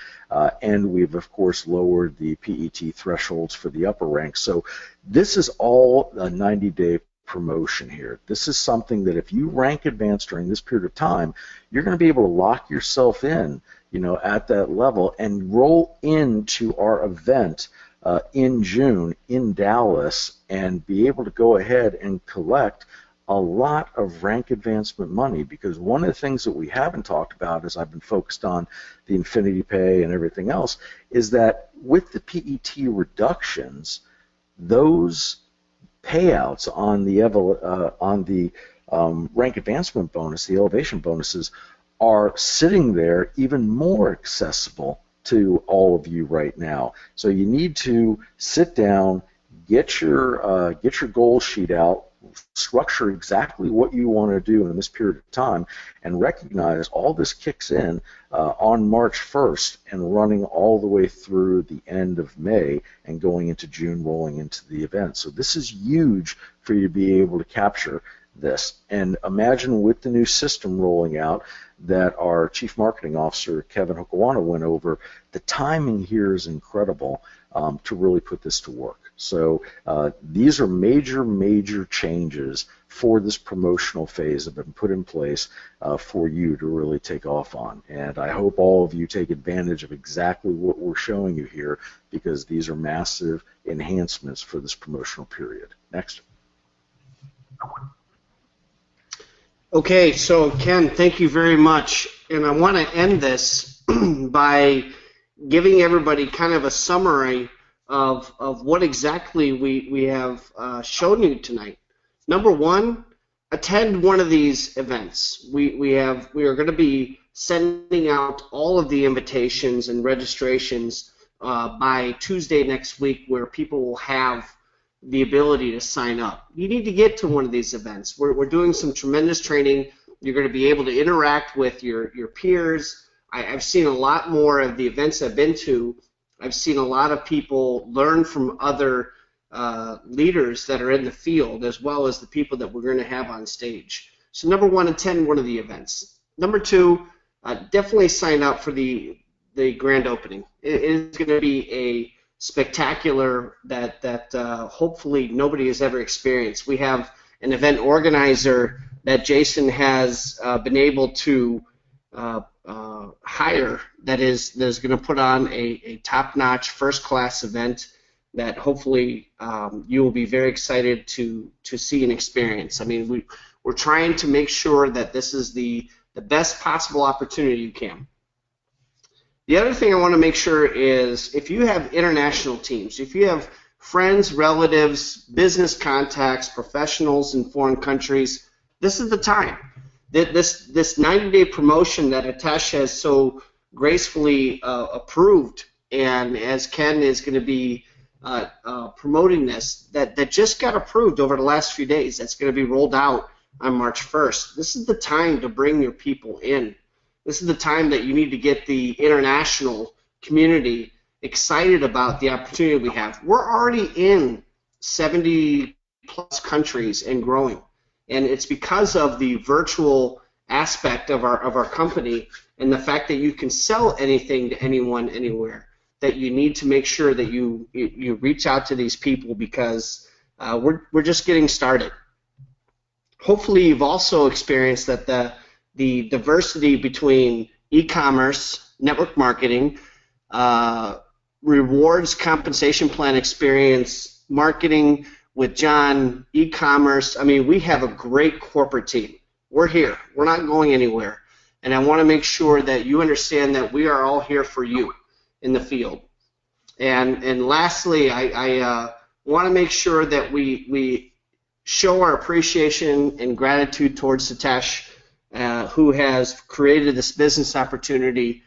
And we've, of course, lowered the PET thresholds for the upper ranks. So this is all a 90-day promotion here. This is something that if you rank advanced during this period of time, you're going to be able to lock yourself in, at that level and roll into our event in June in Dallas and be able to go ahead and collect a lot of rank advancement money, because one of the things that we haven't talked about as I've been focused on the INFINii pay and everything else is that with the PET reductions, those payouts on the rank advancement bonus, the elevation bonuses, are sitting there even more accessible to all of you right now. So you need to sit down, get your goal sheet out, structure exactly what you want to do in this period of time, and recognize all this kicks in on March 1st and running all the way through the end of May and going into June, rolling into the event. So this is huge for you to be able to capture this. And imagine with the new system rolling out that our Chief Marketing Officer, Kevin Hukawana, went over, the timing here is incredible to really put this to work. So these are major changes for this promotional phase that have been put in place for you to really take off on. And I hope all of you take advantage of exactly what we're showing you here, because these are massive enhancements for this promotional period. Next. Okay, so Ken, thank you very much. And I want to end this by giving everybody kind of a summary of what exactly we have shown you tonight. Number one, attend one of these events. We are going to be sending out all of the invitations and registrations by Tuesday next week, where people will have the ability to sign up. You need to get to one of these events. We're doing some tremendous training. You're going to be able to interact with your peers. I've seen a lot more of the events I've been to. I've seen a lot of people learn from other leaders that are in the field, as well as the people that we're going to have on stage. So number one, attend one of the events. Number two, definitely sign up for the grand opening. It is going to be a spectacular that hopefully nobody has ever experienced. We have an event organizer that Jason has been able to hire that is going to put on a top-notch, first-class event that hopefully you will be very excited to see and experience. I mean, we're trying to make sure that this is the best possible opportunity you can. The other thing I want to make sure is, if you have international teams, if you have friends, relatives, business contacts, professionals in foreign countries, this is the time. This 90-day promotion that Hitesh has so gracefully approved, and as Ken is going to be promoting this, that just got approved over the last few days. That's going to be rolled out on March 1st. This is the time to bring your people in. This is the time that you need to get the international community excited about the opportunity we have. We're already in 70-plus countries and growing, and it's because of the virtual aspect of our company and the fact that you can sell anything to anyone, anywhere, that you need to make sure that you reach out to these people, because we're just getting started. Hopefully you've also experienced that the diversity between e-commerce, network marketing, rewards, compensation plan experience, marketing with John, e-commerce. I mean, we have a great corporate team. We're here. We're not going anywhere. And I want to make sure that you understand that we are all here for you in the field. And lastly, I want to make sure that we show our appreciation and gratitude towards Hitesh, who has created this business opportunity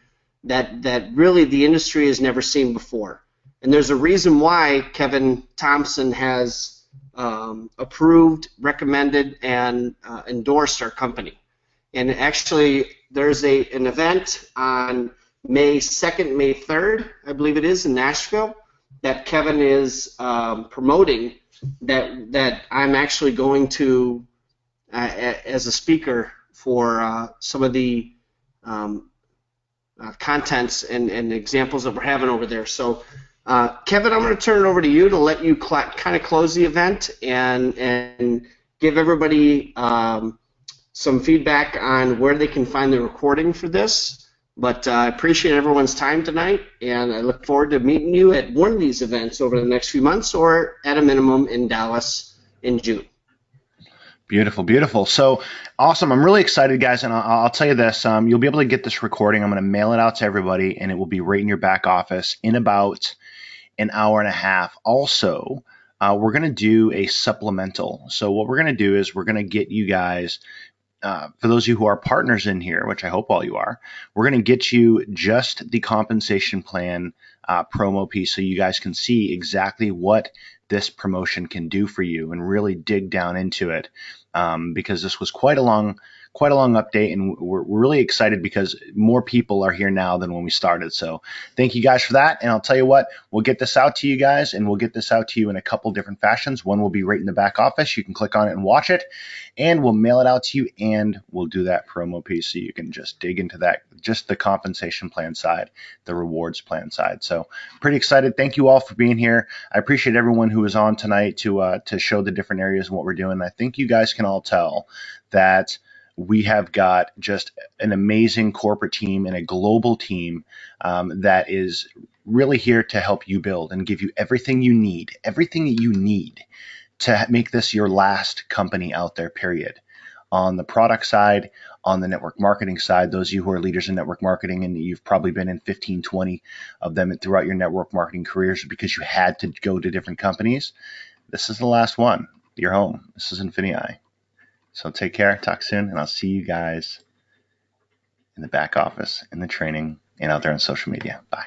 that really the industry has never seen before. And there's a reason why Kevin Thompson has approved, recommended, and endorsed our company. And actually, there's an event on May 2nd, May 3rd, I believe it is, in Nashville, that Kevin is promoting, that I'm actually going to, as a speaker, for some of the contents and examples that we're having over there. So, Kevin, I'm going to turn it over to you to let you kind of close the event and give everybody some feedback on where they can find the recording for this. But I appreciate everyone's time tonight, and I look forward to meeting you at one of these events over the next few months, or at a minimum in Dallas in June. Beautiful, beautiful. So awesome. I'm really excited, guys, and I'll tell you this. You'll be able to get this recording. I'm going to mail it out to everybody, and it will be right in your back office in about an hour and a half. Also, we're going to do a supplemental. So what we're going to do is we're going to get you guys, for those of you who are partners in here, which I hope all you are, we're going to get you just the compensation plan promo piece, so you guys can see exactly what this promotion can do for you and really dig down into it, because this was quite a long quite a long update, and we're really excited because more people are here now than when we started. So thank you guys for that. And I'll tell you what, we'll get this out to you guys, and we'll get this out to you in a couple different fashions. One will be right in the back office. You can click on it and watch it, and we'll mail it out to you, and we'll do that promo piece so you can just dig into that, just the compensation plan side, the rewards plan side. So pretty excited. Thank you all for being here. I appreciate everyone who was on tonight to show the different areas and what we're doing. I think you guys can all tell that we have got just an amazing corporate team and a global team that is really here to help you build and give you everything you need to make this your last company out there, period. On the product side, on the network marketing side, those of you who are leaders in network marketing, and you've probably been in 15, 20 of them throughout your network marketing careers because you had to go to different companies, this is the last one. You're home. This is INFINii. So take care, talk soon, and I'll see you guys in the back office, in the training, and out there on social media. Bye.